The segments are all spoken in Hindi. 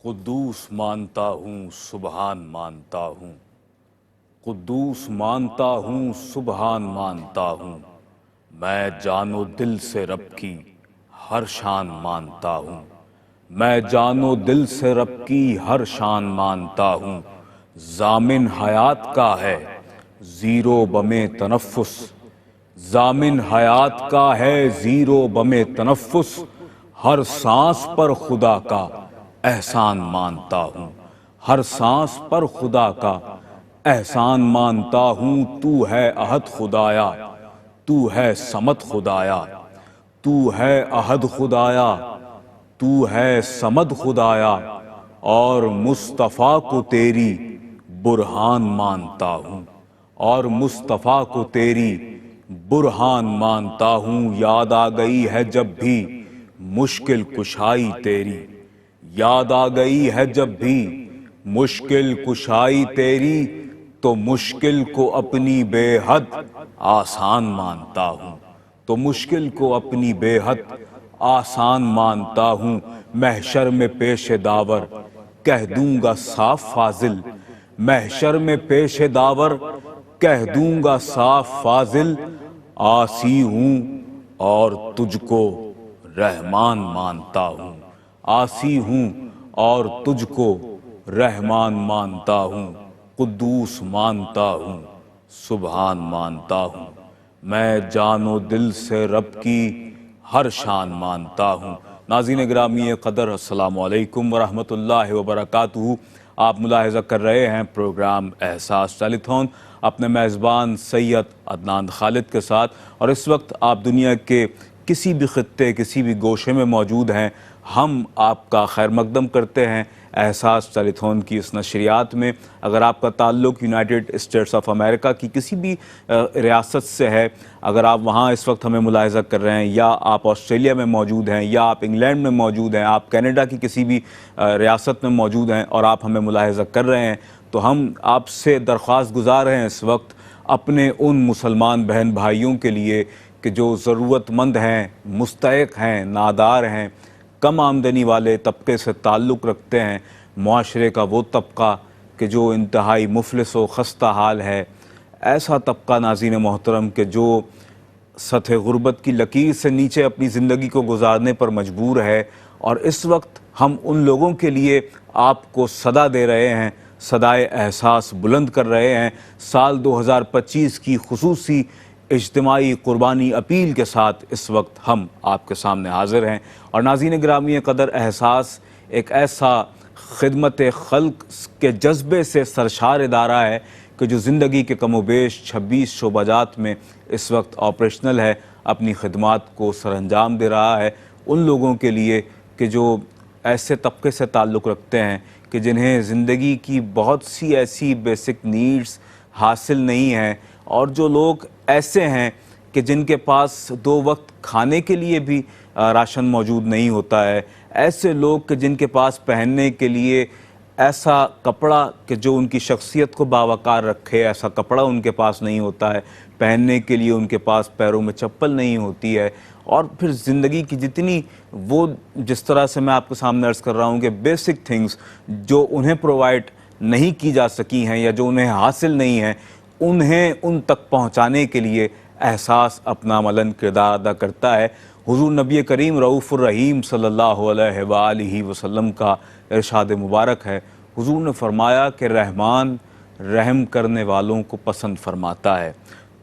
कुद्दूस मानता हूँ सुबहान मानता हूँ, कुद्दूस मानता हूँ सुबहान मानता हूँ। मैं जानो दिल से रब की हर शान मानता हूँ, मैं जानो दिल से रब की हर शान मानता हूँ। जामिन हयात का है जीरो बमे तनफ्फुस, जामिन हयात का है जीरो बमे तनफ्फुस। हर सांस पर खुदा का एहसान मानता हूँ, हर सांस पर खुदा का एहसान मानता हूँ। तू है अहद खुदाया, तू है समत खुदाया, तू है अहद खुदाया, तू है समद खुदाया। और मुस्तफ़ा को तेरी बुरहान मानता हूँ, और मुस्तफ़ा को तेरी बुरहान मानता हूँ। याद आ गई है जब भी मुश्किल कुशाई तेरी, याद आ गई है जब भी मुश्किल कुशाई तेरी, तो मुश्किल को अपनी बेहद आसान मानता हूँ, तो मुश्किल को अपनी बेहद आसान मानता हूँ। महशर में पेश दावर कह दूंगा साफ फाजिल, महशर में पेश दावर कह दूंगा साफ फाजिल। आसी हूँ और तुझको रहमान मानता हूँ, आसी हूँ और तुझको रहमान मानता हूँ। कुद्दूस मानता हूँ सुबहान मानता हूँ, मैं जानो दिल से रब की हर शान मानता हूँ। नाज़रीन गिरामी क़दर, अस्सलामु अलैकुम व रहमतुल्लाहि व बरकातुहू। आप मुलाहिज़ा कर रहे हैं प्रोग्राम एहसास टेलीथॉन अपने मेज़बान सैयद अदनान खालिद के साथ, और इस वक्त आप दुनिया के किसी भी ख़ित्ते किसी भी गोशे में मौजूद हैं। हम आपका खैर मकदम करते हैं एहसास टेलीथॉन की इस नशरियात में। अगर आपका ताल्लुक़ यूनाइटेड स्टेट्स ऑफ अमेरिका की किसी भी रियासत से है, अगर आप वहाँ इस वक्त हमें मुलाहिज़ा कर रहे हैं, या आप ऑस्ट्रेलिया में मौजूद हैं, या आप इंग्लैंड में मौजूद हैं, आप कनाडा की किसी भी रियासत में मौजूद हैं और आप हमें मुलाहिज़ा कर रहे हैं, तो हम आपसे दरख्वास्त गुजार हैं इस वक्त अपने उन मुसलमान बहन भाइयों के लिए कि जो ज़रूरतमंद हैं, मुस्तहिक़ हैं, नादार हैं, कम आमदनी वाले तबके से ताल्लुक़ रखते हैं, मुआशरे का वो तबका कि जो इंतहाई मुफलिस व खस्ता हाल है, ऐसा तबका नाज़रीन मोहतरम के जो सतह गुर्बत की लकीर से नीचे अपनी ज़िंदगी को गुजारने पर मजबूर है। और इस वक्त हम उन लोगों के लिए आपको सदा दे रहे हैं, सदाए एहसास बुलंद कर रहे हैं। साल 2025 की खुसूसी इज्तिमाई कुर्बानी अपील के साथ इस वक्त हम आपके सामने हाज़िर हैं। और नाज़रीन गिरामी क़दर, एहसास एक ऐसा खिदमत खल्क़ के जज्बे से सरशार इदारा है कि जो ज़िंदगी के कमोबेश 26 शोबाजात में इस वक्त ऑपरेशनल है, अपनी खिदमात को सरअंजाम दे रहा है उन लोगों के लिए कि जो ऐसे तबके से ताल्लुक़ रखते हैं कि जिन्हें ज़िंदगी की बहुत सी ऐसी बेसिक नीड्स हासिल नहीं हैं, और जो लोग ऐसे हैं कि जिनके पास दो वक्त खाने के लिए भी राशन मौजूद नहीं होता है, ऐसे लोग कि जिनके पास पहनने के लिए ऐसा कपड़ा कि जो उनकी शख्सियत को बावकार रखे, ऐसा कपड़ा उनके पास नहीं होता है, पहनने के लिए उनके पास पैरों में चप्पल नहीं होती है, और फिर ज़िंदगी की जितनी वो जिस तरह से मैं आपके सामने अर्ज़ कर रहा हूँ कि बेसिक थिंग्स जो उन्हें प्रोवाइड नहीं की जा सकी हैं या जो उन्हें हासिल नहीं हैं, उन्हें उन तक पहुँचाने के लिए एहसास अपना अमलन किरदार अदा करता है। हुज़ूर नबी करीम रऊफ़ुर रहीम सल्लल्लाहु अलैहि वसल्लम का इरशाद मुबारक है, हुज़ूर ने फरमाया कि रहमान रहम करने वालों को पसंद फरमाता है।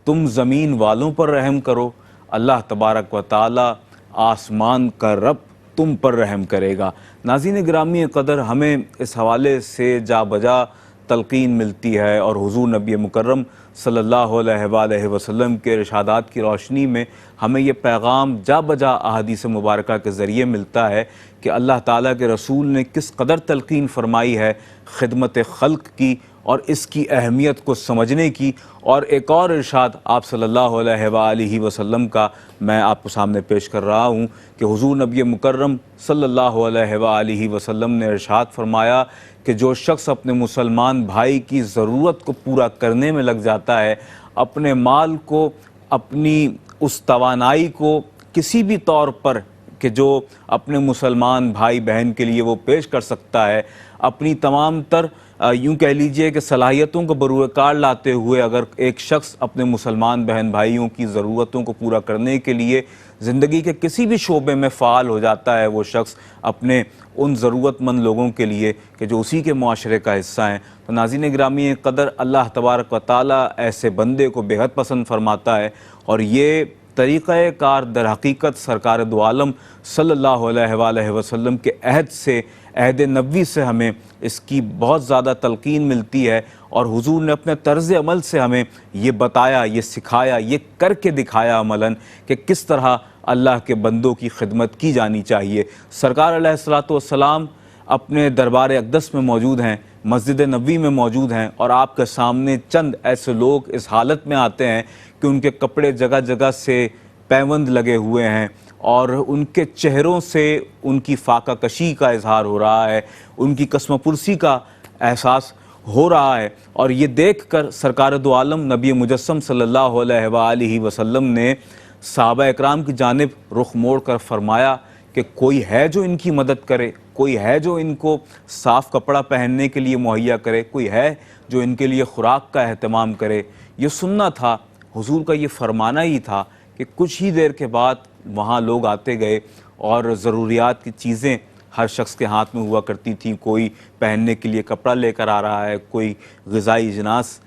तुम ज़मीन वालों पर रहम करो, अल्लाह तबारक व तआला आसमान का रब तुम पर रहम करेगा। नाज़रीन गिरामी क़दर, हमें इस हवाले से जा बजा तलक़ीन मिलती है, और हुज़ूर नबी मुकर्रम सल्लल्लाहु अलैहि वसल्लम के इरशादात की रोशनी में हमें ये पैगाम जा बजा अहादीस मुबारका के ज़रिए मिलता है कि अल्लाह ताला के रसूल ने किस कदर तलक़ीन फ़रमाई है खिदमत खल्क़ की और इसकी अहमियत को समझने की। और एक और इरशाद आप सल्लल्लाहु अलैहि वसल्लम का मैं आपको सामने पेश कर रहा हूँ कि हुज़ूर नबी मुकर्रम सल्लल्लाहु अलैहि वसल्लम ने इरशाद फरमाया कि जो शख्स अपने मुसलमान भाई की ज़रूरत को पूरा करने में लग जाता है, अपने माल को, अपनी उस तवानाई को किसी भी तौर पर कि जो अपने मुसलमान भाई बहन के लिए वो पेश कर सकता है, अपनी तमाम तर यूँ कह लीजिए कि सलाहियतों को बरूकार लाते हुए अगर एक शख्स अपने मुसलमान बहन भाइयों की ज़रूरतों को पूरा करने के लिए ज़िंदगी के किसी भी शोबे में फ़ाल हो जाता है, वो शख्स अपने उन ज़रूरतमंद लोगों के लिए कि जो उसी के मुआशरे का हिस्सा हैं, तो नाज़रीन गिरामी क़दर अल्लाह तबारक व तआला ऐसे बंदे को बेहद पसंद फरमाता है। और ये तरीक़ा कार दर हकीकत सरकार दो आलम सल्लल्लाहु अलैहि वसल्लम के अहद से, अहद नबवी से हमें इसकी बहुत ज़्यादा तलकीन मिलती है। और हुजूर ने अपने तर्ज़ अमल से हमें ये बताया, ये सिखाया, ये करके दिखाया अमलन कि किस तरह अल्लाह के बंदों की खिदमत की जानी चाहिए। सरकार अलैहिस्सलातु वस्सलाम अपने दरबार अक़दस में मौजूद हैं, मस्जिद नबवी में मौजूद हैं, और आपके सामने चंद ऐसे लोग इस हालत में आते हैं कि उनके कपड़े जगह जगह से पैबंद लगे हुए हैं और उनके चेहरों से उनकी फाका कशी का इजहार हो रहा है, उनकी कसमपुरसी का एहसास हो रहा है। और ये देख कर सरकार दो आलम नबी मुजस्सम सल्लल्लाहु अलैहि वसल्लम ने सहाबा इकराम की जानिब रुख मोड़ कर फरमाया कि कोई है जो इनकी मदद करे, कोई है जो इनको साफ़ कपड़ा पहनने के लिए मुहैया करे, कोई है जो इनके लिए खुराक का अहतमाम करे। ये सुनना था, हुजूर का ये फरमाना ही था कि कुछ ही देर के बाद वहाँ लोग आते गए और ज़रूरियात की चीज़ें हर शख्स के हाथ में हुआ करती थी। कोई पहनने के लिए कपड़ा लेकर आ रहा है, कोई ग़िज़ाई इजनास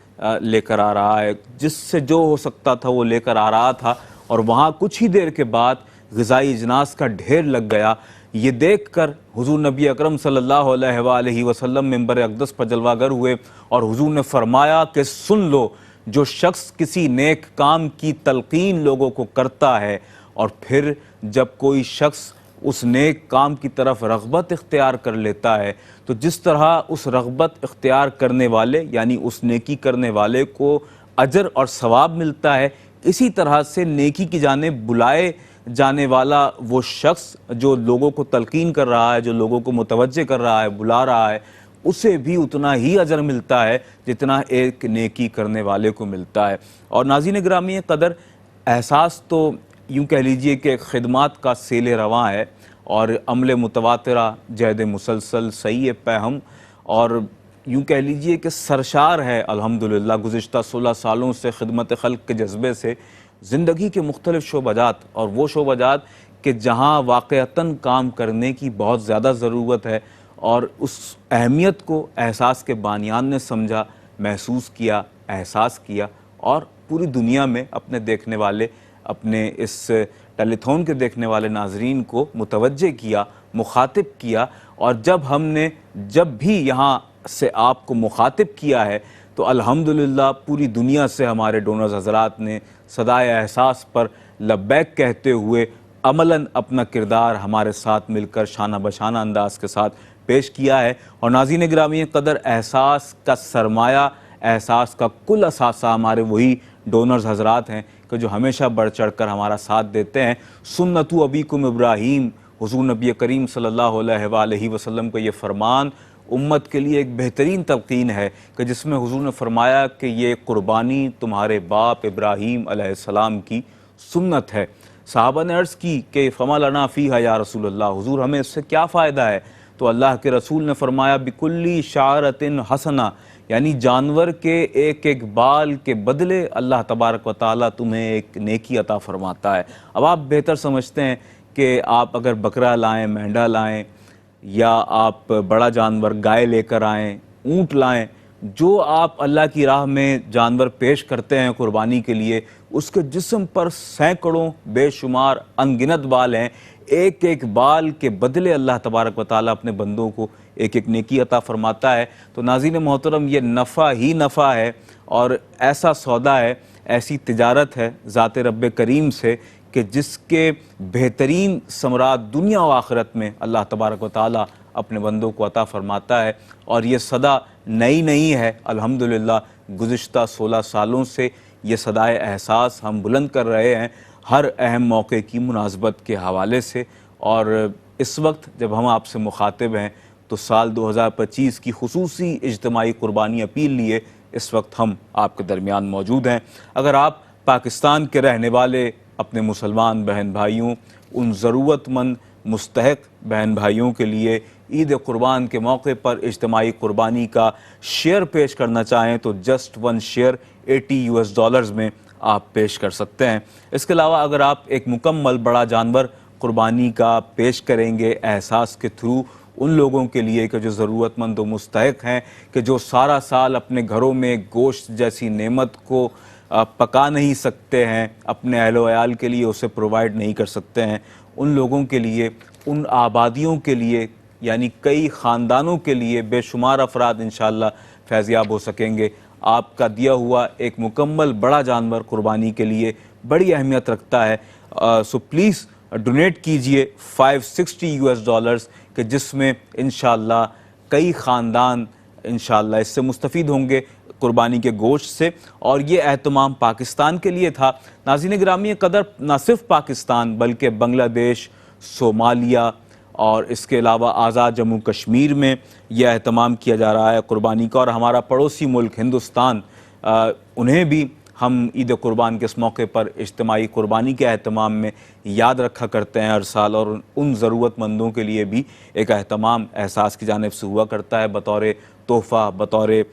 लेकर आ रहा है, जिससे जो हो सकता था वो लेकर आ रहा था। और वहाँ कुछ ही देर के बाद ग़िज़ाई इजनास का ढेर लग गया। ये देख कर हुज़ूर नबी अकरम सल्लल्लाहु अलैहि वसल्लम मिंबर अक़दस पर जलवागर हुए और हुज़ूर ने फरमाया कि सुन लो, जो शख्स किसी नेक काम की तलकीन लोगों को करता है और फिर जब कोई शख्स उस नेक काम की तरफ रग़बत इख्तियार कर लेता है, तो जिस तरह उस रग़बत इख्तियार करने वाले यानी उस नेकी करने वाले को अजर और सवाब मिलता है, इसी तरह से नेकी की जानिब बुलाए जाने वाला वो शख्स जो लोगों को तलकीन कर रहा है, जो लोगों को मुतवज्जे कर रहा है, बुला रहा है, उसे भी उतना ही अजर मिलता है जितना एक नेकी करने वाले को मिलता है। और नाज़रीन गिरामी क़दर, एहसास तो यूँ कह लीजिए कि खिदमात का सेले रवां है और अमल मुतवातिरा, जहद मुसलसल, सही पैहम और यूँ कह लीजिए कि सरशार है अल्हम्दुलिल्लाह गुज़िश्ता 16 सालों से खिदमत खल्क़ के जज्बे से ज़िंदगी के मुख्तलिफ़ शोबाजात, और वो शोबाजात कि जहाँ वाक़अतन काम करने की बहुत ज़्यादा ज़रूरत है और उस अहमियत को एहसास के बानियान ने समझा, महसूस किया, एहसास किया और पूरी दुनिया में अपने देखने वाले, अपने इस टेलीथॉन के देखने वाले नाजरीन को मुतवज्जे किया, मुखातिब किया। और जब हमने जब भी यहाँ से आपको मुखातिब किया है तो अल्हम्दुलिल्लाह पूरी दुनिया से हमारे डोनर्स हज़रात ने सदाए एहसास पर लब्बैक कहते हुए अमलन अपना किरदार हमारे साथ मिलकर शाना बशाना अंदाज के साथ पेश किया है। और नाज़रीन गिरामी क़दर, एहसास का सरमाया, एहसास का कुल असासा हमारे वही डोनर्स हज़रात हैं कि जो हमेशा बढ़ चढ़ कर हमारा साथ देते हैं। सुन्नतु अबीकुम इब्राहीम, हुज़ूर नबी करीम सल्लल्लाहु अलैहि वसल्लम का ये फ़रमान उम्मत के लिए एक बेहतरीन तलक़ीन है कि जिसमें हुज़ूर ने फ़रमाया कि ये क़ुरबानी तुम्हारे बाप इब्राहीम अलैहिस्सलाम की सुन्नत है। सहाबा ने अर्ज़ की कि फ़मा लना फ़ीहा या रसूलल्लाह, हुज़ूर हमें इससे क्या फ़ायदा है? तो अल्लाह के रसूल ने फ़रमाया बिकुल्ली शारतिन हसना, यानी जानवर के एक एक बाल के बदले अल्लाह तबारक व तआला तुम्हें एक नेकी अता फ़रमाता है। अब आप बेहतर समझते हैं कि आप अगर बकरा लाएँ, मेंढा लाएँ या आप बड़ा जानवर गाय लेकर आएँ, ऊँट लाएँ, जो आप अल्लाह की राह में जानवर पेश करते हैं कुर्बानी के लिए, उसके जिस्म पर सैकड़ों बेशुमार अनगिनत बाल हैं। एक एक बाल के बदले अल्लाह तबारक व तआला अपने बंदों को एक एक नेकी अता फ़रमाता है। तो नाज़रीन मोहतरम, ये नफ़ा ही नफ़ा है और ऐसा सौदा है, ऐसी तिजारत है ज़ात रब्ब करीम से कि जिसके बेहतरीन समरात दुनिया व आखिरत में अल्लाह तबारक व तआला अपने बंदों को अता फ़रमाता है। और ये सदा नई नहीं है, अल्हम्दुलिल्लाह गुज़िश्ता 16 सालों से ये सदाए एहसास हम बुलंद कर रहे हैं हर अहम मौके की मुनासबत के हवाले से। और इस वक्त जब हम आपसे मुखातिब हैं तो साल 2025 की खुसूसी इज्तिमाई कुर्बानी अपील लिए इस वक्त हम आपके दरमियान मौजूद हैं। अगर आप पाकिस्तान के रहने वाले अपने मुसलमान बहन भाइयों, उन ज़रूरतमंद मुस्तहक बहन भाइयों के लिए ईद कुर्बान के मौके पर इज्तिमाई कुर्बानी का शेयर पेश करना चाहें तो जस्ट वन शेयर $80 में आप पेश कर सकते हैं। इसके अलावा अगर आप एक मुकम्मल बड़ा जानवर कुर्बानी का पेश करेंगे एहसास के थ्रू उन लोगों के लिए कि जो ज़रूरतमंद व मुस्तहक हैं, कि जो सारा साल अपने घरों में गोश्त जैसी नेमत को पका नहीं सकते हैं, अपने अहलो अयाल के लिए उसे प्रोवाइड नहीं कर सकते हैं, उन लोगों के लिए, उन आबादियों के लिए, यानी कई ख़ानदानों के लिए बेशुमार अफराद इंशाअल्लाह फैज़याब हो सकेंगे। आपका दिया हुआ एक मुकम्मल बड़ा जानवर कुर्बानी के लिए बड़ी अहमियत रखता है। सो प्लीज़ डोनेट कीजिए $560 कि जिसमें इंशाअल्लाह कई ख़ानदान इंशाअल्लाह इससे मुस्तफ़ीद होंगे कुर्बानी के गोश्त से। और ये एहतमाम पाकिस्तान के लिए था। नाज़रीन गिरामी कदर, न सिर्फ पाकिस्तान बल्कि बांग्लादेश, सोमालिया और इसके अलावा आज़ाद जम्मू कश्मीर में यह एहतमाम किया जा रहा है कुर्बानी का। और हमारा पड़ोसी मुल्क हिंदुस्तान, उन्हें भी हम ईद कुर्बान के इस मौके पर इज्तिमाई कुर्बानी के एहतमाम में याद रखा करते हैं हर साल, और उन ज़रूरतमंदों के लिए भी एक एहतमाम एहसास की जानिब से हुआ करता है। बतौर तोहफ़ा, बतौर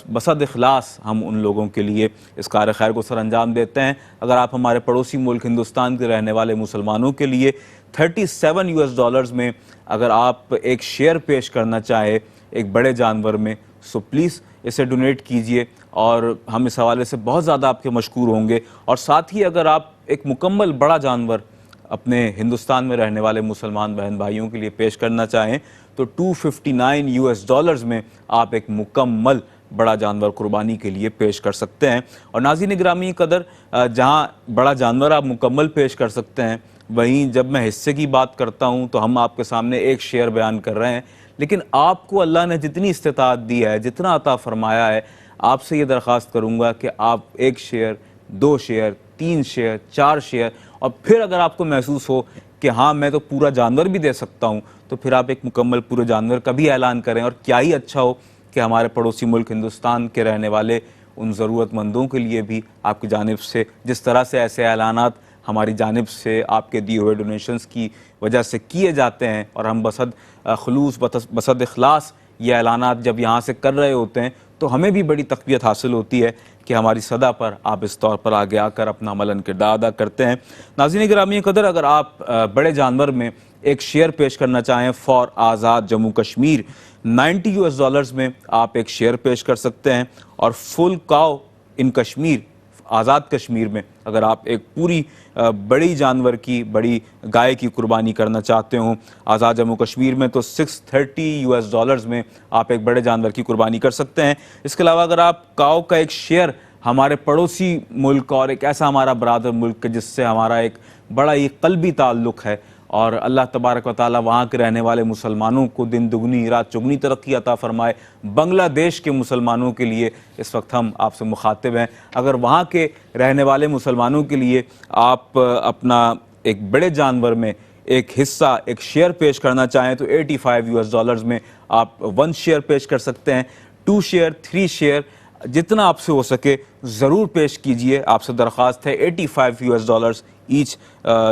बसद इखलास हम उन लोगों के लिए इस कार खैर को सर अंजाम देते हैं। अगर आप हमारे पड़ोसी मुल्क हिंदुस्तान के रहने वाले मुसलमानों के लिए $37 में अगर आप एक शेयर पेश करना चाहे एक बड़े जानवर में, सो प्लीज़ इसे डोनेट कीजिए और हम इस हवाले से बहुत ज़्यादा आपके मशकूर होंगे। और साथ ही अगर आप एक मुकम्मल बड़ा जानवर अपने हिंदुस्तान में रहने वाले मुसलमान बहन भाइयों के लिए पेश करना चाहें तो $259 में आप एक मुकम्मल बड़ा जानवर कुर्बानी के लिए पेश कर सकते हैं। और नाज़रीन गिरामी कदर, जहां बड़ा जानवर आप मुकम्मल पेश कर सकते हैं, वहीं जब मैं हिस्से की बात करता हूं तो हम आपके सामने एक शेयर बयान कर रहे हैं, लेकिन आपको अल्लाह ने जितनी इस्तिताअत दी है, जितना अता फरमाया है, आपसे ये दरख्वास्त करूँगा कि आप एक शेयर, 2 शेयर, 3 शेयर, 4 शेयर, और फिर अगर आपको महसूस हो कि हाँ मैं तो पूरा जानवर भी दे सकता हूँ, तो फिर आप एक मुकम्मल पूरे जानवर का भी ऐलान करें। और क्या ही अच्छा हो कि हमारे पड़ोसी मुल्क हिंदुस्तान के रहने वाले उन ज़रूरतमंदों के लिए भी आपकी जानिब से जिस तरह से ऐसे ऐलानात हमारी जानिब से आपके दिए हुए डोनेशंस की वजह से किए जाते हैं, और हम बसद खुलूस बसद इखलास ये ऐलानात जब यहाँ से कर रहे होते हैं, तो हमें भी बड़ी तक़वियत हासिल होती है कि हमारी सदा पर आप इस तौर पर आगे आकर अपना अमलन किरदार अदा करते हैं। नाज़रीन गिरामी कदर, अगर आप बड़े जानवर में एक शेयर पेश करना चाहें फॉर आज़ाद जम्मू कश्मीर, $90 में आप एक शेयर पेश कर सकते हैं। और फुल काव इन कश्मीर, आज़ाद कश्मीर में अगर आप एक पूरी बड़ी जानवर की, बड़ी गाय की कुर्बानी करना चाहते हो आज़ाद जम्मू कश्मीर में, तो $630 में आप एक बड़े जानवर की कुर्बानी कर सकते हैं। इसके अलावा अगर आप काव का एक शेयर हमारे पड़ोसी मुल्क और एक ऐसा हमारा बरादर मुल्क जिससे हमारा एक बड़ा ही क़ल्बी ताल्लुक़ है, और अल्लाह तबारक व तआला वहाँ के रहने वाले मुसलमानों को दिन दुगनी रात चुगनी तरक्की अता फरमाए। बांग्लादेश के मुसलमानों के लिए इस वक्त हम आपसे मुखातिब हैं, अगर वहाँ के रहने वाले मुसलमानों के लिए आप अपना एक बड़े जानवर में एक हिस्सा, एक शेयर पेश करना चाहें तो $85 में आप 1 शेयर पेश कर सकते हैं। 2 शेयर, 3 शेयर, जितना आपसे हो सके ज़रूर पेश कीजिए। आपसे दरख्वास्त है, $85 ईच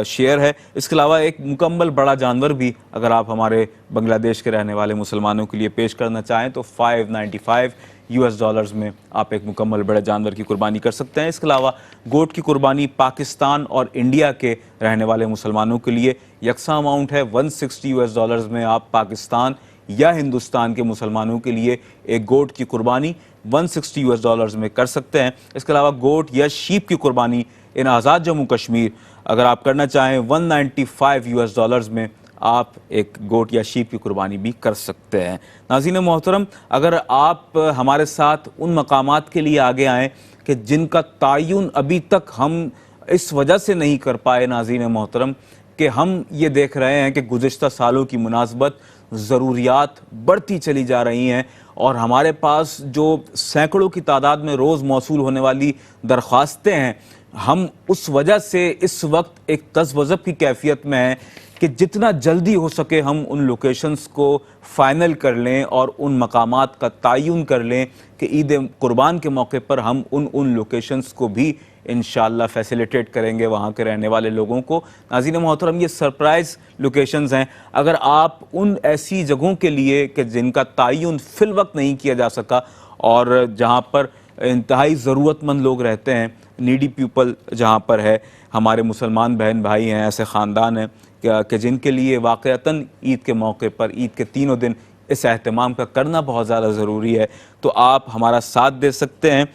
शेयर है। इसके अलावा एक मुकम्मल बड़ा जानवर भी अगर आप हमारे बांग्लादेश के रहने वाले मुसलमानों के लिए पेश करना चाहें तो $595 में आप एक मुकम्मल बड़े जानवर की कुर्बानी कर सकते हैं। इसके अलावा गोट की कुर्बानी पाकिस्तान और इंडिया के रहने वाले मुसलमानों के लिए यकसा अमाउंट है। $160 में आप पाकिस्तान या हिंदुस्तान के मुसलमानों के लिए एक गोट की कुर्बानी $160 में कर सकते हैं। इसके अलावा गोट या शीप की कुर्बानी इन आज़ाद जम्मू कश्मीर अगर आप करना चाहें $195 में आप एक गोट या शीप की कुर्बानी भी कर सकते हैं। नाज़रीन मोहतरम, अगर आप हमारे साथ उन मकामात के लिए आगे आएँ कि जिनका तायुन अभी तक हम इस वजह से नहीं कर पाए नाज़रीन मोहतरम कि हम ये देख रहे हैं कि गुज़िश्ता सालों की मुनासबत ज़रूरियात बढ़ती चली जा रही हैं, और हमारे पास जो सैकड़ों की तादाद में रोज़ मौसूल होने वाली दरख्वास्तें हैं, हम उस वजह से इस वक्त एक तज़-व-ज़ब की कैफियत में हैं कि जितना जल्दी हो सके हम उन लोकेशंस को फ़ाइनल कर लें और उन मकामात का तयन कर लें कि ईद कुर्बान के मौके पर हम उन लोकेशंस को भी इंशाअल्लाह फैसिलिटेट करेंगे वहाँ के रहने वाले लोगों को। नाज़रीन मोहतरम, ये सरप्राइज़ लोकेशंस हैं। अगर आप उन ऐसी जगहों के लिए कि जिनका तयन फिल वक्त नहीं किया जा सका और जहाँ पर इंतहाई ज़रूरतमंद लोग रहते हैं, नीडी पीपल जहाँ पर है, हमारे मुसलमान बहन भाई हैं, ऐसे ख़ानदान हैं कि जिनके लिए वाक़अतन ईद के मौके पर, ईद के तीनों दिन इस एहतमाम का करना बहुत ज़्यादा ज़रूरी है, तो आप हमारा साथ दे सकते हैं।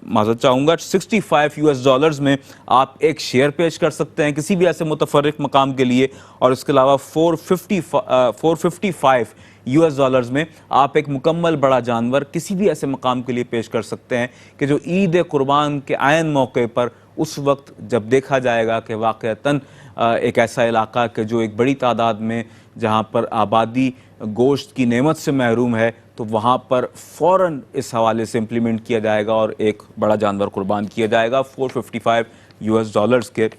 माज़रत चाहूँगा $65 में आप एक शेयर पेश कर सकते हैं किसी भी ऐसे मुतफर्रिक मकाम के लिए, और इसके अलावा $455 में आप एक मुकम्मल बड़ा जानवर किसी भी ऐसे मकाम के लिए पेश कर सकते हैं कि जो ईद कुर्बान के आयन मौके पर, उस वक्त जब देखा जाएगा कि वाक़अतन एक ऐसा इलाका कि जो एक बड़ी तादाद में जहाँ पर आबादी गोश्त की नेमत से महरूम है, तो वहाँ पर फ़ौरन इस हवाले से इम्प्लीमेंट किया जाएगा और एक बड़ा जानवर कुर्बान किया जाएगा $455 के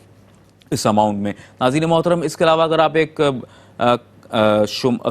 इस अमाउंट में। नाज़रीन मोहतरम, इसके अलावा अगर आप एक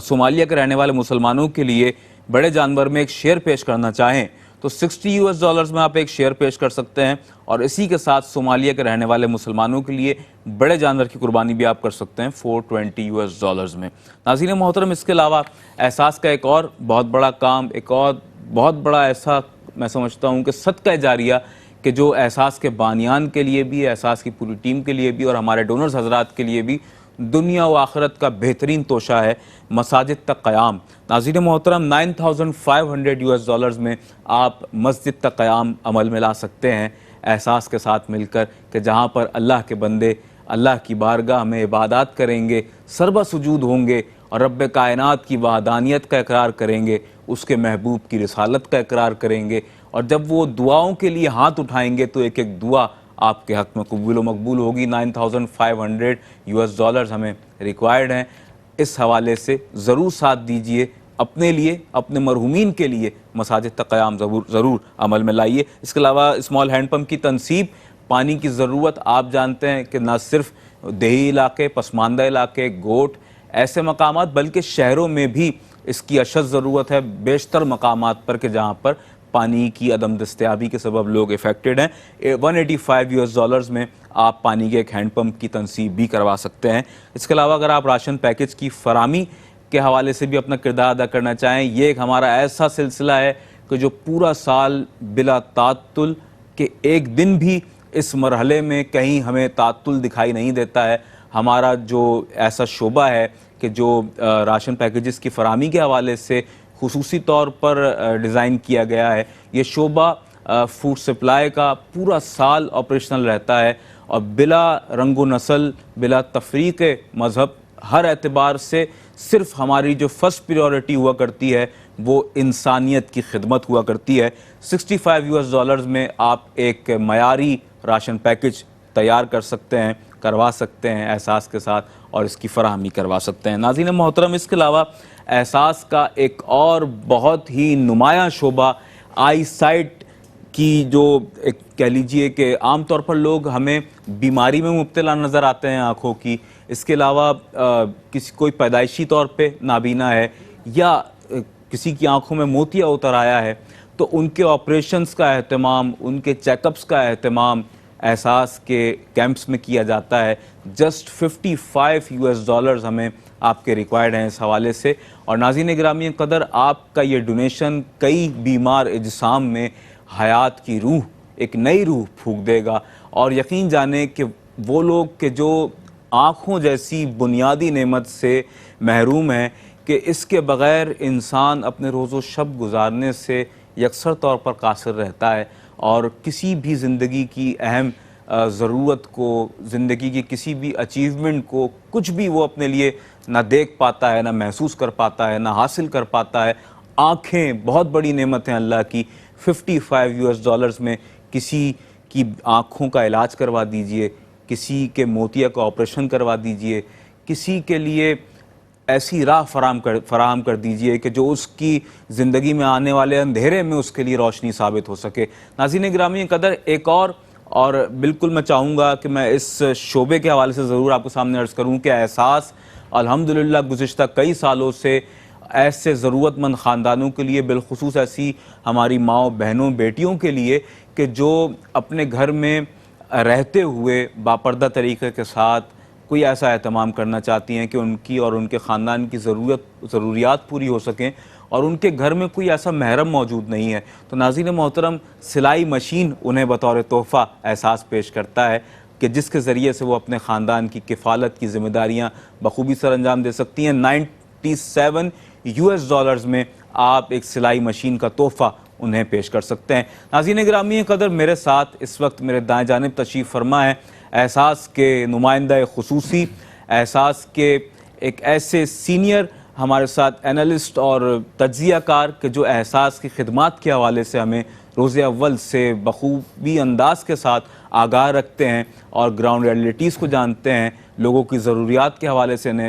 सोमालिया के रहने वाले मुसलमानों के लिए बड़े जानवर में एक शेयर पेश करना चाहें तो $60 में आप एक शेयर पेश कर सकते हैं, और इसी के साथ सोमालिया के रहने वाले मुसलमानों के लिए बड़े जानवर की कुर्बानी भी आप कर सकते हैं $420 में। नाज़रीन मोहतरम, इसके अलावा एहसास का एक और बहुत बड़ा काम, एक और बहुत बड़ा ऐसा मैं समझता हूँ कि सदका जारिया कि जो एहसास के बानियान के लिए भी, एहसास की पूरी टीम के लिए भी और हमारे डोनर्स हजरात के लिए भी दुनिया व आखिरत का बेहतरीन तोशा है, मसाजिद तक क़याम। नाज़रीन मोहतरम, $9,500 में आप मस्जिद तक क़याम अमल में ला सकते हैं एहसास के साथ मिलकर, कि जहाँ पर अल्लाह के बंदे अल्लाह की बारगाह में इबादत करेंगे, सरबा सुजूद होंगे और रब्ब कायनात की वहदानियत का इकरार करेंगे, उसके महबूब की रिसालत का इकरार करेंगे, और जब वो दुआओं के लिए हाथ उठाएंगे तो एक एक दुआ आपके हक़ में कबूल व मकबूल होगी। $9,500 हमें रिक्वायर्ड हैं। इस हवाले से ज़रूर साथ दीजिए, अपने लिए, अपने मरहूमीन के लिए मसाजिद तक क़याम ज़रूर अमल में लाइए। इसके अलावा स्मॉल हैंड पंप की तनसीब, पानी की ज़रूरत आप जानते हैं कि न सिर्फ देही इलाके, पसमानदा इलाके, गोट ऐसे मकामात, बल्कि शहरों में भी इसकी अशद ज़रूरत है बेशतर मकामात पर कि जहाँ पर पानी की अदम दस्तयाबी के सबब लोग इफ़ेक्टेड हैं। $185 में आप पानी के एक हैंड पंप की तनसीब भी करवा सकते हैं। इसके अलावा अगर आप राशन पैकेज की फरामी के हवाले से भी अपना किरदार अदा करना चाहें, ये एक हमारा ऐसा सिलसिला है कि जो पूरा साल बिला तातुल के एक दिन भी इस मरहले में कहीं हमें तातुल दिखाई नहीं देता है। हमारा जो ऐसा शोबा है कि जो राशन पैकेजेस की फरामी के हवाले से खुसूसी तौर पर डिज़ाइन किया गया है, ये शोबा फूड सप्लाई का पूरा साल ऑपरेशनल रहता है और बिला रंगो नस्ल, बिला तफरीक मज़हब, हर एतबार से सिर्फ हमारी जो फ़र्स्ट प्रायोरिटी हुआ करती है वो इंसानियत की खिदमत हुआ करती है। $65 में आप एक मयारी राशन पैकेज तैयार कर सकते हैं, करवा सकते हैं एहसास के साथ, और इसकी फराहमी करवा सकते हैं। नाज़रीन मोहतरम, इसके अलावा एहसास का एक और बहुत ही नुमायाँ शोबा आई साइट की, जो एक कह लीजिए कि आम तौर पर लोग हमें बीमारी में मुब्तला नज़र आते हैं आँखों की, इसके अलावा कोई पैदाइशी तौर पे नाबीना है या किसी की आँखों में मोतिया उतर आया है, तो उनके ऑपरेशंस का एहतमाम, उनके चेकअप्स का एहतमाम एहसास के कैंप्स में किया जाता है। जस्ट $55 हमें आपके रिक्वायर्ड हैं इस हवाले से। और नाज़रीन गिरामी क़दर, आपका ये डोनेशन कई बीमार इज्साम में हयात की रूह, एक नई रूह फूंक देगा, और यकीन जाने कि वो लोग के जो आँखों जैसी बुनियादी नेमत से महरूम हैं कि इसके बग़ैर इंसान अपने रोज़ो शब गुजारने से यकसर तौर पर कासिर रहता है, और किसी भी ज़िंदगी की अहम ज़रूरत को, ज़िंदगी की किसी भी अचीवमेंट को, कुछ भी वो अपने लिए ना देख पाता है, ना महसूस कर पाता है, ना हासिल कर पाता है। आँखें बहुत बड़ी नेमत हैं अल्लाह की। $55 में किसी की आँखों का इलाज करवा दीजिए, किसी के मोतिया का ऑपरेशन करवा दीजिए, किसी के लिए ऐसी राह फराहम कर दीजिए कि जो उसकी ज़िंदगी में आने वाले अंधेरे में उसके लिए रोशनी साबित हो सके। नाज़रीन गिरामी क़दर, एक और बिल्कुल मैं चाहूँगा कि मैं इस शोबे के हवाले से ज़रूर आपके सामने अर्ज़ करूँ कि एहसास अल्हम्दुलिल्लाह गुज़िश्ता कई सालों से ऐसे ज़रूरतमंद ख़ानदानों के लिए, बिलख़ुसूस ऐसी हमारी माँओं, बहनों, बेटियों के लिए कि जो अपने घर में रहते हुए बापर्दा तरीके के साथ कोई ऐसा एहतमाम करना चाहती हैं कि उनकी और उनके ख़ानदान की ज़रूरियात पूरी हो सकें और उनके घर में कोई ऐसा महरम मौजूद नहीं है, तो नाज़रीन मोहतरम सिलाई मशीन उन्हें बतौर तोहफ़ा एहसास पेश करता है कि जिसके ज़रिए से वो अपने ख़ानदान की किफ़ालत की ज़िम्मेदारियाँ बखूबी सर अंजाम दे सकती हैं। 97 US डॉलर्स में आप एक सिलाई मशीन का तोहफ़ा उन्हें पेश कर सकते हैं। नाज़रीन गिरामी कदर, मेरे साथ इस वक्त मेरे दाएं जानिब तशरीफ़ फरमा है एहसास के नुमाइंदा खुसूसी, एहसास के एक ऐसे सीनियर हमारे साथ एनालिस्ट और तज्ज़ियाकार के जो एहसास की खिदमात के हवाले से हमें रोज़े अव्वल से बखूबी अंदाज के साथ आगाह रखते हैं और ग्राउंड रियलिटीज़ को जानते हैं। लोगों की ज़रूरियात के हवाले से इन्हें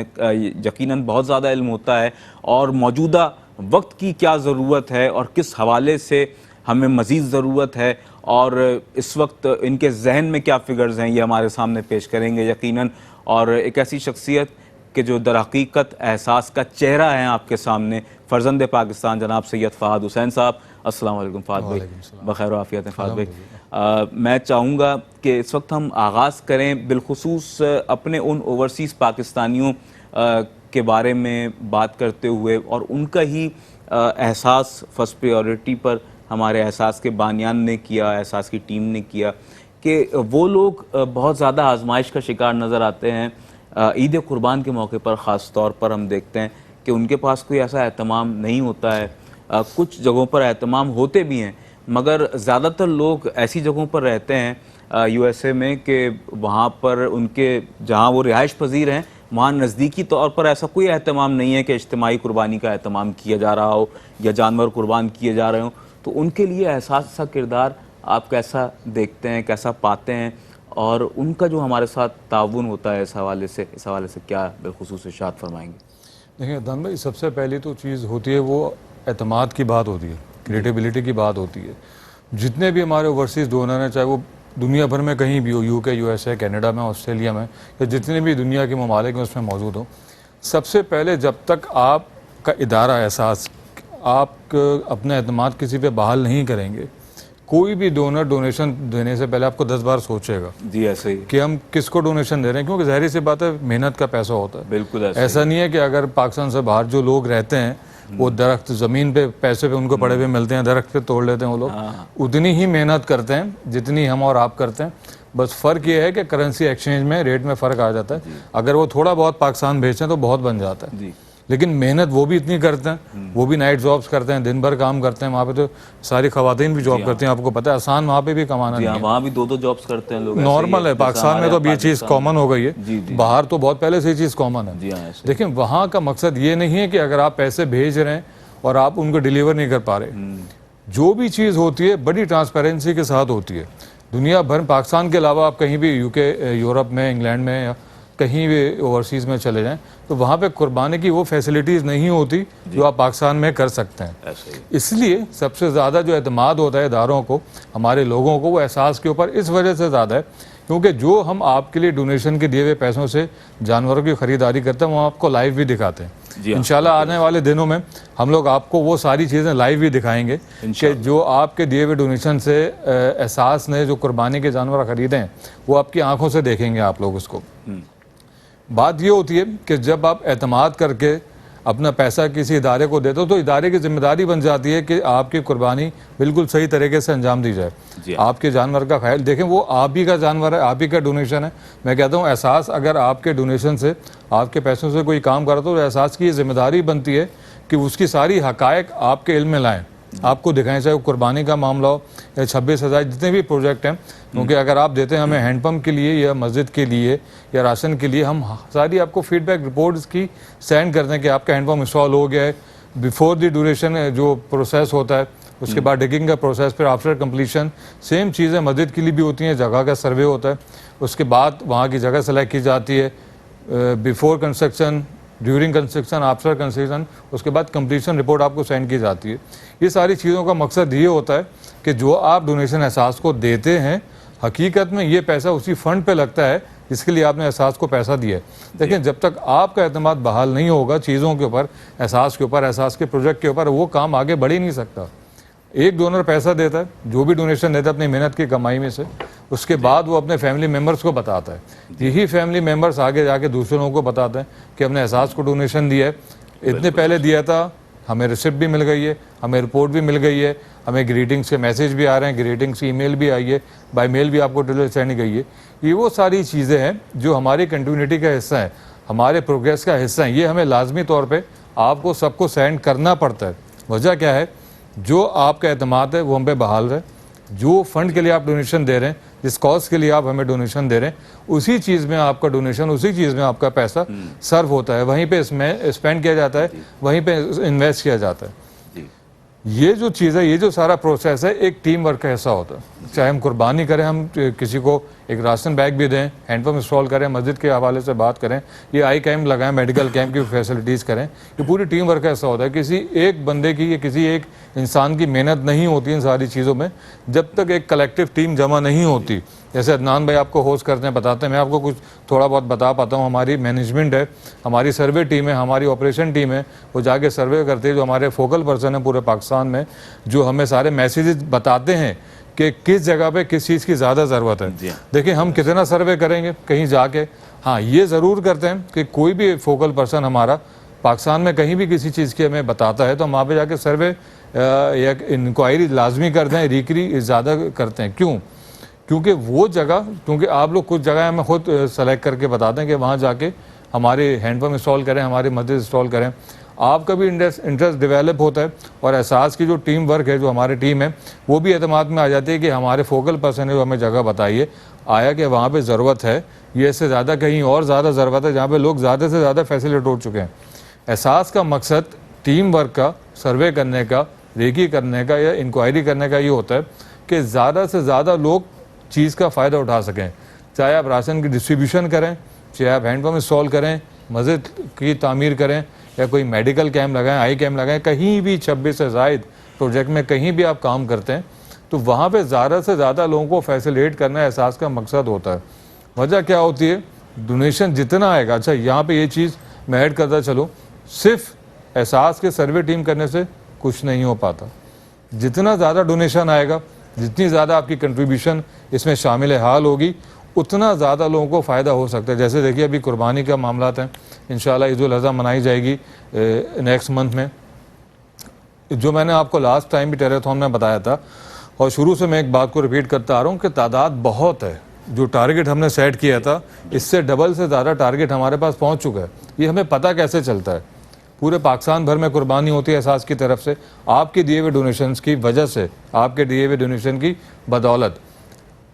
यकीनन बहुत ज़्यादा इल्म होता है और मौजूदा वक्त की क्या ज़रूरत है और किस हवाले से हमें मज़ीद ज़रूरत है और इस वक्त इनके जहन में क्या फ़िगर्स हैं, ये हमारे सामने पेश करेंगे यकीनन। और एक ऐसी शख्सियत कि जो दर हकीकत एहसास का चेहरा है आपके सामने, फ़र्जंद पाकिस्तान जनाब सैयद फ़हाद हुसैन साहब। अस्सलाम वालेकुम फ़हाद भाई, बखैर आफ़ियत हैं फ़हाद भाई। मैं चाहूँगा कि इस वक्त हम आगाज़ करें बिलखुसूस अपने उन ओवरसीज़ पाकिस्तानियों के बारे में बात करते हुए और उनका ही एहसास फर्स्ट प्रायोरिटी पर हमारे एहसास के बानियान ने किया, एहसास की टीम ने किया कि वो लोग बहुत ज़्यादा आजमाइश का शिकार नज़र आते हैं। ईद कुर्बान के मौके पर ख़ास तौर पर हम देखते हैं कि उनके पास कोई ऐसा एहतमाम नहीं होता है। कुछ जगहों पर एहतमाम होते भी हैं मगर ज़्यादातर लोग ऐसी जगहों पर रहते हैं USA में कि वहाँ पर उनके जहाँ वो रिहाइश पजीर हैं वहाँ नज़दीकी तौर पर ऐसा कोई एहतमाम नहीं है कि इज्तिमाई कुर्बानी का एहतमाम किया जा रहा हो या जानवर कुर्बान किए जा रहे हों। तो उनके लिए एहसास का किरदार आप कैसा देखते हैं, कैसा पाते हैं और उनका जो हमारे साथ ताउन होता है इस हवाले से क्या बिलखुसूस इरशाद फरमाएंगे? देखिए दान भाई, सबसे पहली तो चीज़ होती है वो एतमाद की बात होती है, क्रिएटिबिलिटी की बात होती है। जितने भी हमारे ओवरसीज़ डोनर हैं, चाहे वो दुनिया भर में कहीं भी हो, UK, USA, कनाडा में, ऑस्ट्रेलिया में या जितने भी दुनिया के ममालिक हैं उसमें मौजूद हो, सबसे पहले जब तक आपका इदारा एहसास आप अपना एतमाद किसी पे बहाल नहीं करेंगे, कोई भी डोनर डोनेशन देने से पहले आपको 10 बार सोचेगा जी ऐसे ही कि हम किसको डोनेशन दे रहे हैं, क्योंकि ज़ाहिर सी बात है मेहनत का पैसा होता है। बिल्कुल ऐसा नहीं है कि अगर पाकिस्तान से बाहर जो लोग रहते हैं वो दरख्त ज़मीन पे पैसे पे उनको पड़े हुए मिलते हैं, दरख्त पे तोड़ लेते हैं, वो लोग उतनी ही मेहनत करते हैं जितनी हम और आप करते हैं। बस फ़र्क ये है कि करेंसी एक्सचेंज में रेट में फ़र्क आ जाता है। अगर वो थोड़ा बहुत पाकिस्तान भेजते हैं तो बहुत बन जाता है, लेकिन मेहनत वो भी इतनी करते हैं, वो भी नाइट जॉब्स करते हैं, दिन भर काम करते हैं। वहाँ पे तो सारी खवातीन भी जॉब करती हैं, आपको पता है आसान वहाँ पे भी कमाना नहीं है। वहाँ भी 2-2 जॉब्स करते हैं लोग, नॉर्मल है। पाकिस्तान में तो अब ये चीज़ कॉमन हो गई है, बाहर तो बहुत पहले से ये चीज़ कॉमन है। देखिए वहाँ का मकसद ये नहीं है कि अगर आप पैसे भेज रहे हैं और आप उनको डिलीवर नहीं कर पा रहे, जो भी चीज़ होती है बड़ी ट्रांसपेरेंसी के साथ होती है। दुनिया भर, पाकिस्तान के अलावा आप कहीं भी UK, यूरोप में, इंग्लैंड में या कहीं भी ओवरसीज़ में चले जाएं तो वहाँ पे कुर्बानी की वो फैसिलिटीज़ नहीं होती जो आप पाकिस्तान में कर सकते हैं। इसलिए सबसे ज़्यादा जो एतमाद होता है इदारों को, हमारे लोगों को, वो एहसास के ऊपर इस वजह से ज़्यादा है क्योंकि जो हम आपके लिए डोनेशन के दिए हुए पैसों से जानवरों की ख़रीदारी करते हैं वो आपको लाइव भी दिखाते हैं। इंशाल्लाह आने वाले दिनों में हम लोग आपको वो सारी चीज़ें लाइव भी दिखाएंगे कि जो आपके दिए हुए डोनेशन से एहसास ने जो कुर्बानी के जानवर ख़रीदे हैं वो आपकी आंखों से देखेंगे आप लोग उसको। बात ये होती है कि जब आप एतमाद करके अपना पैसा किसी इदारे को देते हो तो इदारे की जिम्मेदारी बन जाती है कि आपकी कुर्बानी बिल्कुल सही तरीके से अंजाम दी जाए। आपके जानवर का ख्याल देखें, वो आप ही का जानवर है, आप ही का डोनेशन है। मैं कहता हूँ एहसास अगर आपके डोनेशन से, आपके पैसों से कोई काम करता तो एहसास की जिम्मेदारी बनती है कि उसकी सारी हकायक आपके इल्म में लाएँ, आपको दिखाएं, चाहे वो कुर्बानी का मामला हो या 26,000 जितने भी प्रोजेक्ट हैं। क्योंकि अगर आप देते हैं हमें हैंडपम्प के लिए या मस्जिद के लिए या राशन के लिए, हम सारी आपको फीडबैक रिपोर्ट्स की सेंड करते हैं कि आपका हैंडपम्प इंस्टॉल हो गया है। बिफोर द ड्यूरेशन जो प्रोसेस होता है, उसके बाद डिगिंग का प्रोसेस, फिर आफ्टर कंप्लीशन सेम चीज़ें मस्जिद के लिए भी होती हैं। जगह का सर्वे होता है, उसके बाद वहाँ की जगह सेलेक्ट की जाती है, before construction, during construction, after construction, उसके बाद कंप्लीशन रिपोर्ट आपको सेंड की जाती है। ये सारी चीज़ों का मकसद ये होता है कि जो आप डोनेशन एहसास को देते हैं, हकीकत में ये पैसा उसी फंड पे लगता है जिसके लिए आपने एहसास को पैसा दिया है। लेकिन जब तक आपका एतमाद बहाल नहीं होगा चीज़ों के ऊपर, एहसास के ऊपर, एहसास के प्रोजेक्ट के ऊपर, वो काम आगे बढ़ ही नहीं सकता। एक डोनर पैसा देता है, जो भी डोनेशन देता है अपनी मेहनत की कमाई में से, उसके बाद वो अपने फैमिली मेम्बर्स को बताता है। यही फैमिली मेम्बर्स आगे जाके दूसरे लोगों को बताते हैं कि हमने एहसास को डोनेशन दिया है, इतने पहले दिया था, हमें रिसिप्ट भी मिल गई है, हमें रिपोर्ट भी मिल गई है, हमें ग्रीटिंग्स के मैसेज भी आ रहे हैं, ग्रीटिंग्स की ईमेल भी आई है, बाय मेल भी आपको डिटेल सेंड गई है। ये वो सारी चीज़ें हैं जो हमारी कंटिन्यूटी का हिस्सा है, हमारे प्रोग्रेस का हिस्सा है। ये हमें लाजमी तौर पे आपको सबको सेंड करना पड़ता है। वजह क्या है, जो आपका एतमाद है वो हम पे बहाल रहे, जो फंड के लिए आप डोनेशन दे रहे हैं, जिस कॉज के लिए आप हमें डोनेशन दे रहे हैं, उसी चीज़ में आपका डोनेशन, उसी चीज़ में आपका पैसा सर्व होता है, वहीं पे इसमें स्पेंड किया जाता है, वहीं पे इन्वेस्ट किया जाता है। ये जो चीज़ है, ये जो सारा प्रोसेस है, एक टीम वर्क का हिस्सा होता है। चाहे हम कुर्बानी करें, हम किसी को एक राशन बैग भी दें, हैंडपम्प इंस्टॉल करें, मस्जिद के हवाले से बात करें, ये आई कैंप लगाएं, मेडिकल कैंप की फैसिलिटीज़ करें, ये पूरी टीम वर्क का हिस्सा होता है। किसी एक बंदे की या किसी एक इंसान की मेहनत नहीं होती इन सारी चीज़ों में, जब तक एक कलेक्टिव टीम जमा नहीं होती। जैसे अदनान भाई आपको होस्ट करते हैं, बताते हैं, मैं आपको कुछ थोड़ा बहुत बता पाता हूँ। हमारी मैनेजमेंट है, हमारी सर्वे टीम है, हमारी ऑपरेशन टीम है, वो जाके सर्वे करते हैं, जो हमारे फोकल पर्सन है पूरे पाकिस्तान में, जो हमें सारे मैसेजेस बताते हैं कि किस जगह पे किस चीज़ की ज़्यादा ज़रूरत है। देखिए हम कितना सर्वे करेंगे कहीं जाके, हाँ ये ज़रूर करते हैं कि कोई भी फोकल पर्सन हमारा पाकिस्तान में कहीं भी किसी चीज़ की हमें बताता है तो हम वहाँ पे जाके सर्वे या इंक्वायरी लाजमी करते हैं, रिकरी ज़्यादा करते हैं। क्यों? क्योंकि वो जगह, क्योंकि आप लोग कुछ जगह हमें खुद सेलेक्ट करके बताते हैं कि वहाँ जाके हमारे हैंडपम्प इंस्टॉल करें, हमारी मस्जिद इंस्टॉल करें। आपका भी इंटरेस्ट डेवलप होता है और एहसास की जो टीम वर्क है, जो हमारी टीम है, वो भी एतमाद में आ जाती है कि हमारे फोकल पर्सन है जो हमें जगह बताइए, आया कि वहाँ पे ज़रूरत है, ये इससे ज़्यादा कहीं और ज़्यादा ज़रूरत है जहाँ पे लोग ज़्यादा से ज़्यादा फैसिलिटेट हो चुके हैं। एहसास का मकसद टीम वर्क का, सर्वे करने का, रेकी करने का या इंक्वायरी करने का ये होता है कि ज़्यादा से ज़्यादा लोग चीज़ का फ़ायदा उठा सकें। चाहे आप राशन की डिस्ट्रीब्यूशन करें, चाहे आप हैंडपम्प इंस्टॉल करें, मस्जिद की तामीर करें, या कोई मेडिकल कैंप लगाएं, आई कैंप लगाएं, कहीं भी 26 से ज़ायद प्रोजेक्ट में कहीं भी आप काम करते हैं तो वहाँ पे ज़्यादा से ज़्यादा लोगों को फैसिलिटेट करना एहसास का मकसद होता है। वजह क्या होती है, डोनेशन जितना आएगा, अच्छा यहाँ पे ये चीज़ मैं ऐड करता चलूँ, सिर्फ एहसास के सर्वे टीम करने से कुछ नहीं हो पाता। जितना ज़्यादा डोनेशन आएगा, जितनी ज़्यादा आपकी कंट्रीब्यूशन इसमें शामिल हाल होगी, उतना ज़्यादा लोगों को फ़ायदा हो सकता है। जैसे देखिए अभी कुर्बानी का मामला हैं, इंशाल्लाह ईद उल अज़हा मनाई जाएगी नेक्स्ट मंथ में। जो मैंने आपको लास्ट टाइम भी टेलीथॉन में बताया था, और शुरू से मैं एक बात को रिपीट करता आ रहा हूँ कि तादाद बहुत है। जो टारगेट हमने सेट किया था, इससे डबल से ज़्यादा टारगेट हमारे पास पहुँच चुका है। ये हमें पता कैसे चलता है, पूरे पाकिस्तान भर में कुर्बानी होती है एहसास की तरफ से, आपके दिए हुए डोनेशंस की वजह से, आपके दिए हुए डोनेशन की बदौलत।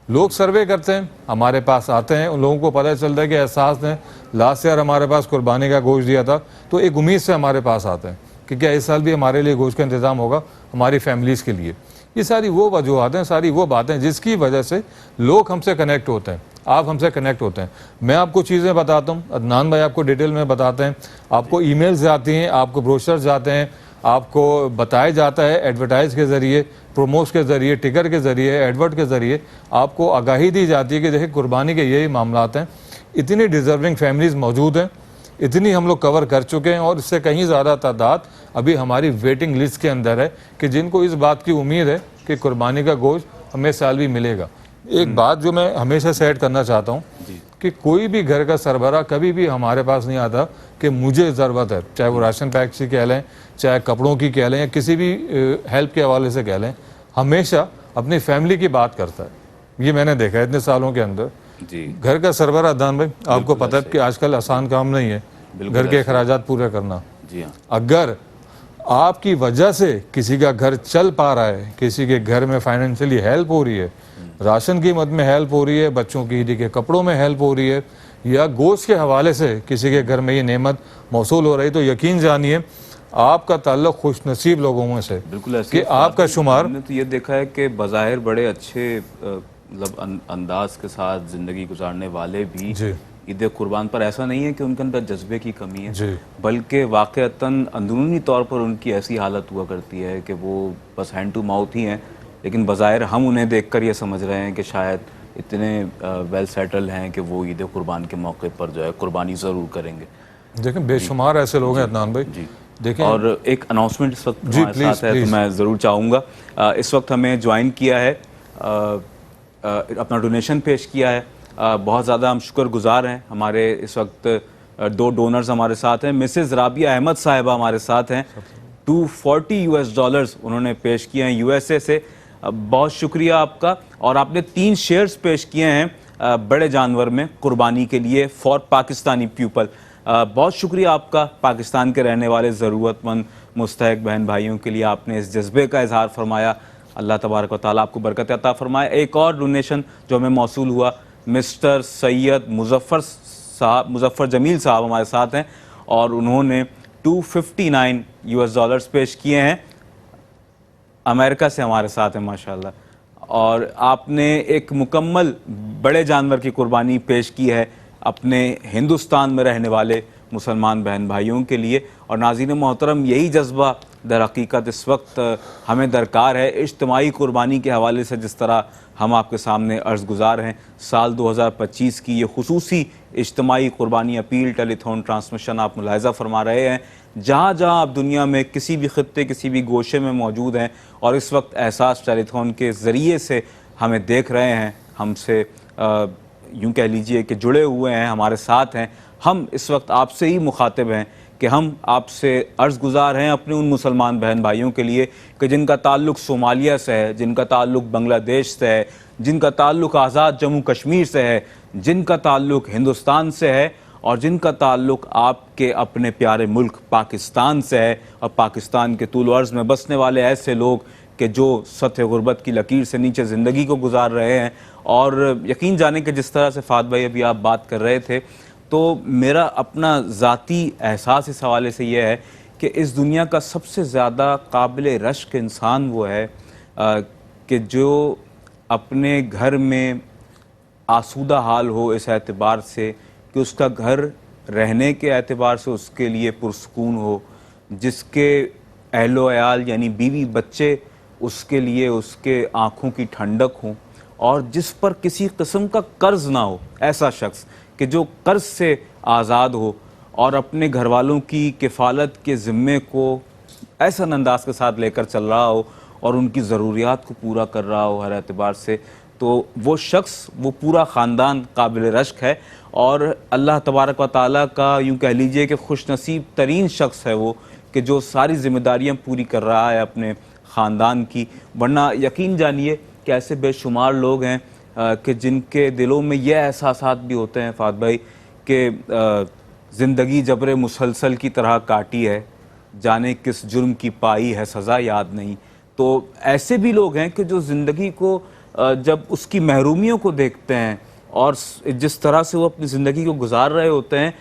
लोग सर्वे करते हैं, हमारे पास आते हैं, उन लोगों को पता चलता है कि एहसास ने लास्ट ईयर हमारे पास कुर्बानी का गोश्त दिया था, तो एक उम्मीद से हमारे पास आते हैं कि क्या इस साल भी हमारे लिए गोश्त का इंतज़ाम होगा हमारी फैमिलीज़ के लिए। ये सारी वो वजूहत हैं, सारी वो बातें जिसकी वजह से लोग हमसे कनेक्ट होते हैं, आप हमसे कनेक्ट होते हैं। मैं आपको चीज़ें बताता हूँ, अदनान भाई आपको डिटेल में बताते हैं, आपको ईमेल्स जाती हैं, आपको ब्रोशर्स जाते हैं, आपको बताया जाता है एडवर्टाइज़ के ज़रिए, प्रोमोस के ज़रिए, टिकर के ज़रिए, एडवर्ट के ज़रिए आपको आगाही दी जाती है कि देखिए कुर्बानी के यही मामलात हैं, इतनी डिज़र्विंग फैमिलीज़ मौजूद हैं, इतनी हम लोग कवर कर चुके हैं, और इससे कहीं ज़्यादा तादाद अभी हमारी वेटिंग लिस्ट के अंदर है कि जिनको इस बात की उम्मीद है कि कुर्बानी का गोश्त हमें साल भी मिलेगा। एक बात जो मैं हमेशा सेट करना चाहता हूँ कि कोई भी घर का सरबरा कभी भी हमारे पास नहीं आता कि मुझे ज़रूरत है, चाहे वो राशन पैक की कह लें, चाहे कपड़ों की कह लें, या किसी भी हेल्प के हवाले से कह लें, हमेशा अपनी फैमिली की बात करता है। ये मैंने देखा है इतने सालों के अंदर। घर का सरबरा अदनान भाई आपको पता है कि आजकल आसान काम नहीं है घर के अखराजात पूरे करना। अगर आपकी वजह से किसी का घर चल पा रहा है, किसी के घर में फाइनेंशियली हेल्प हो रही है, राशन की मद में हेल्प हो रही है, बच्चों की ईदी के कपड़ों में हेल्प हो रही है, या गोश्त के हवाले से किसी के घर में ये नेमत मौसूल हो रही, तो यकीन जानिए आपका ताल्लुक खुशनसीब लोगों में से। बिल्कुल कि आपका शुमार, हमने तो ये देखा है कि बज़ाहिर बड़े अच्छे मतलब अंदाज के साथ ज़िंदगी गुजारने वाले भी ईद कुर्बान पर ऐसा नहीं है कि उनके अंदर जज्बे की कमी है, बल्कि वाक़अतन अंदरूनी तौर पर उनकी ऐसी हालत हुआ करती है कि वो बस हैंड टू माउथ ही हैं, लेकिन बज़ाहिर हम उन्हें देखकर ये समझ रहे हैं कि शायद इतने वेल सेटल हैं कि वो ईद कुर्बान के मौके पर जो है कुर्बानी ज़रूर करेंगे। देखें बेशुमार ऐसे लोग हैं अदनान भाई देखिए और एक अनाउंसमेंट इस वक्त हमारे साथ है, तो मैं ज़रूर चाहूँगा, इस वक्त हमें ज्वाइन किया है, अपना डोनेशन पेश किया है, बहुत ज़्यादा हम शुक्रगुजार हैं। हमारे इस वक्त 2 डोनर्स हमारे साथ हैं। मिसेस राबिया अहमद साहिबा हमारे साथ हैं, $240 उन्होंने पेश किए हैं यूएसए से। बहुत शुक्रिया आपका। और आपने 3 शेयर्स पेश किए हैं बड़े जानवर में कुर्बानी के लिए फॉर पाकिस्तानी पीपल। बहुत शुक्रिया आपका। पाकिस्तान के रहने वाले ज़रूरतमंद मुस्तहक बहन भाइयों के लिए आपने इस जज्बे का इजहार फरमाया। अल्लाह तबारक व तआला आपको बरकत अता फरमाए। एक और डोनेशन जो हमें मौसूल हुआ, मिस्टर सैयद मुजफ्फर जमील साहब हमारे साथ हैं और उन्होंने $259 पेश किए हैं, अमेरिका से हमारे साथ हैं माशाल्लाह। और आपने एक मुकम्मल बड़े जानवर की कुर्बानी पेश की है अपने हिंदुस्तान में रहने वाले मुसलमान बहन भाइयों के लिए। और नाज़रीन मोहतरम, यही जज्बा दर हकीकत इस वक्त हमें दरकार है। इज्तिमाई कुर्बानी के हवाले से जिस तरह हम आपके सामने अर्ज़ गुज़ार हैं, साल 2025 की ये खुसूसी इज्तिमाई कुर्बानी अपील टेलीथॉन ट्रांसमिशन आप मुलाहिज़ा फरमा रहे हैं। जहाँ जहाँ आप दुनिया में किसी भी ख़ित्ते किसी भी गोशे में मौजूद हैं और इस वक्त एहसास टेलीथॉन के ज़रिए से हमें देख रहे हैं, हमसे यूँ कह लीजिए कि जुड़े हुए हैं, हमारे साथ हैं, हम इस वक्त आपसे ही मुखातिब हैं कि हम आपसे अर्ज़ गुज़ार हैं अपने उन मुसलमान बहन भाइयों के लिए कि जिनका ताल्लुक़ सोमालिया से है, जिनका ताल्लुक़ बांग्लादेश से है, जिनका ताल्लुक़ आज़ाद जम्मू कश्मीर से है, जिनका ताल्लुक़ हिंदुस्तान से है और जिनका ताल्लुक़ आपके अपने प्यारे मुल्क पाकिस्तान से है। और पाकिस्तान के तूल अर्ज़ में बसने वाले ऐसे लोग कि जो सतह गुर्बत की लकीर से नीचे ज़िंदगी को गुजार रहे हैं। और यकीन जाने कि जिस तरह से फ़ात भाई अभी आप बात कर रहे थे, तो मेरा अपना ज़ाती एहसास इस हवाले से यह है कि इस दुनिया का सबसे ज़्यादा काबिल रश्क इंसान वो है कि जो अपने घर में आसूदा हाल हो इस एतबार से कि उसका घर रहने के एतबार से उसके लिए पुरसकून हो, जिसके अहलो अयाल यानी बीवी बच्चे उसके लिए उसके आँखों की ठंडक हो और जिस पर किसी किस्म का कर्ज़ ना हो। ऐसा शख्स कि जो कर्ज से आज़ाद हो और अपने घर वालों की किफ़ालत के ज़िम्मे को ऐसा अंदाज के साथ लेकर चल रहा हो और उनकी ज़रूरियात को पूरा कर रहा हो हर एतबार से, तो वो शख्स, वो पूरा ख़ानदान काबिल रश्क है। और अल्लाह तबारक व तआला का यूँ कह लीजिए कि खुशनसीब तरीन शख्स है वो कि जो सारी ज़िम्मेदारियाँ पूरी कर रहा है अपने ख़ानदान की। वरना यकीन जानिए कि ऐसे बेशुमार लोग हैं कि जिनके दिलों में ये एहसासात भी होते हैं फ़ात भाई कि ज़िंदगी जबरे मुसलसल की तरह काटी है, जाने किस जुर्म की पाई है सज़ा याद नहीं। तो ऐसे भी लोग हैं कि जो ज़िंदगी को जब उसकी महरूमियों को देखते हैं और जिस तरह से वो अपनी ज़िंदगी को गुजार रहे होते हैं,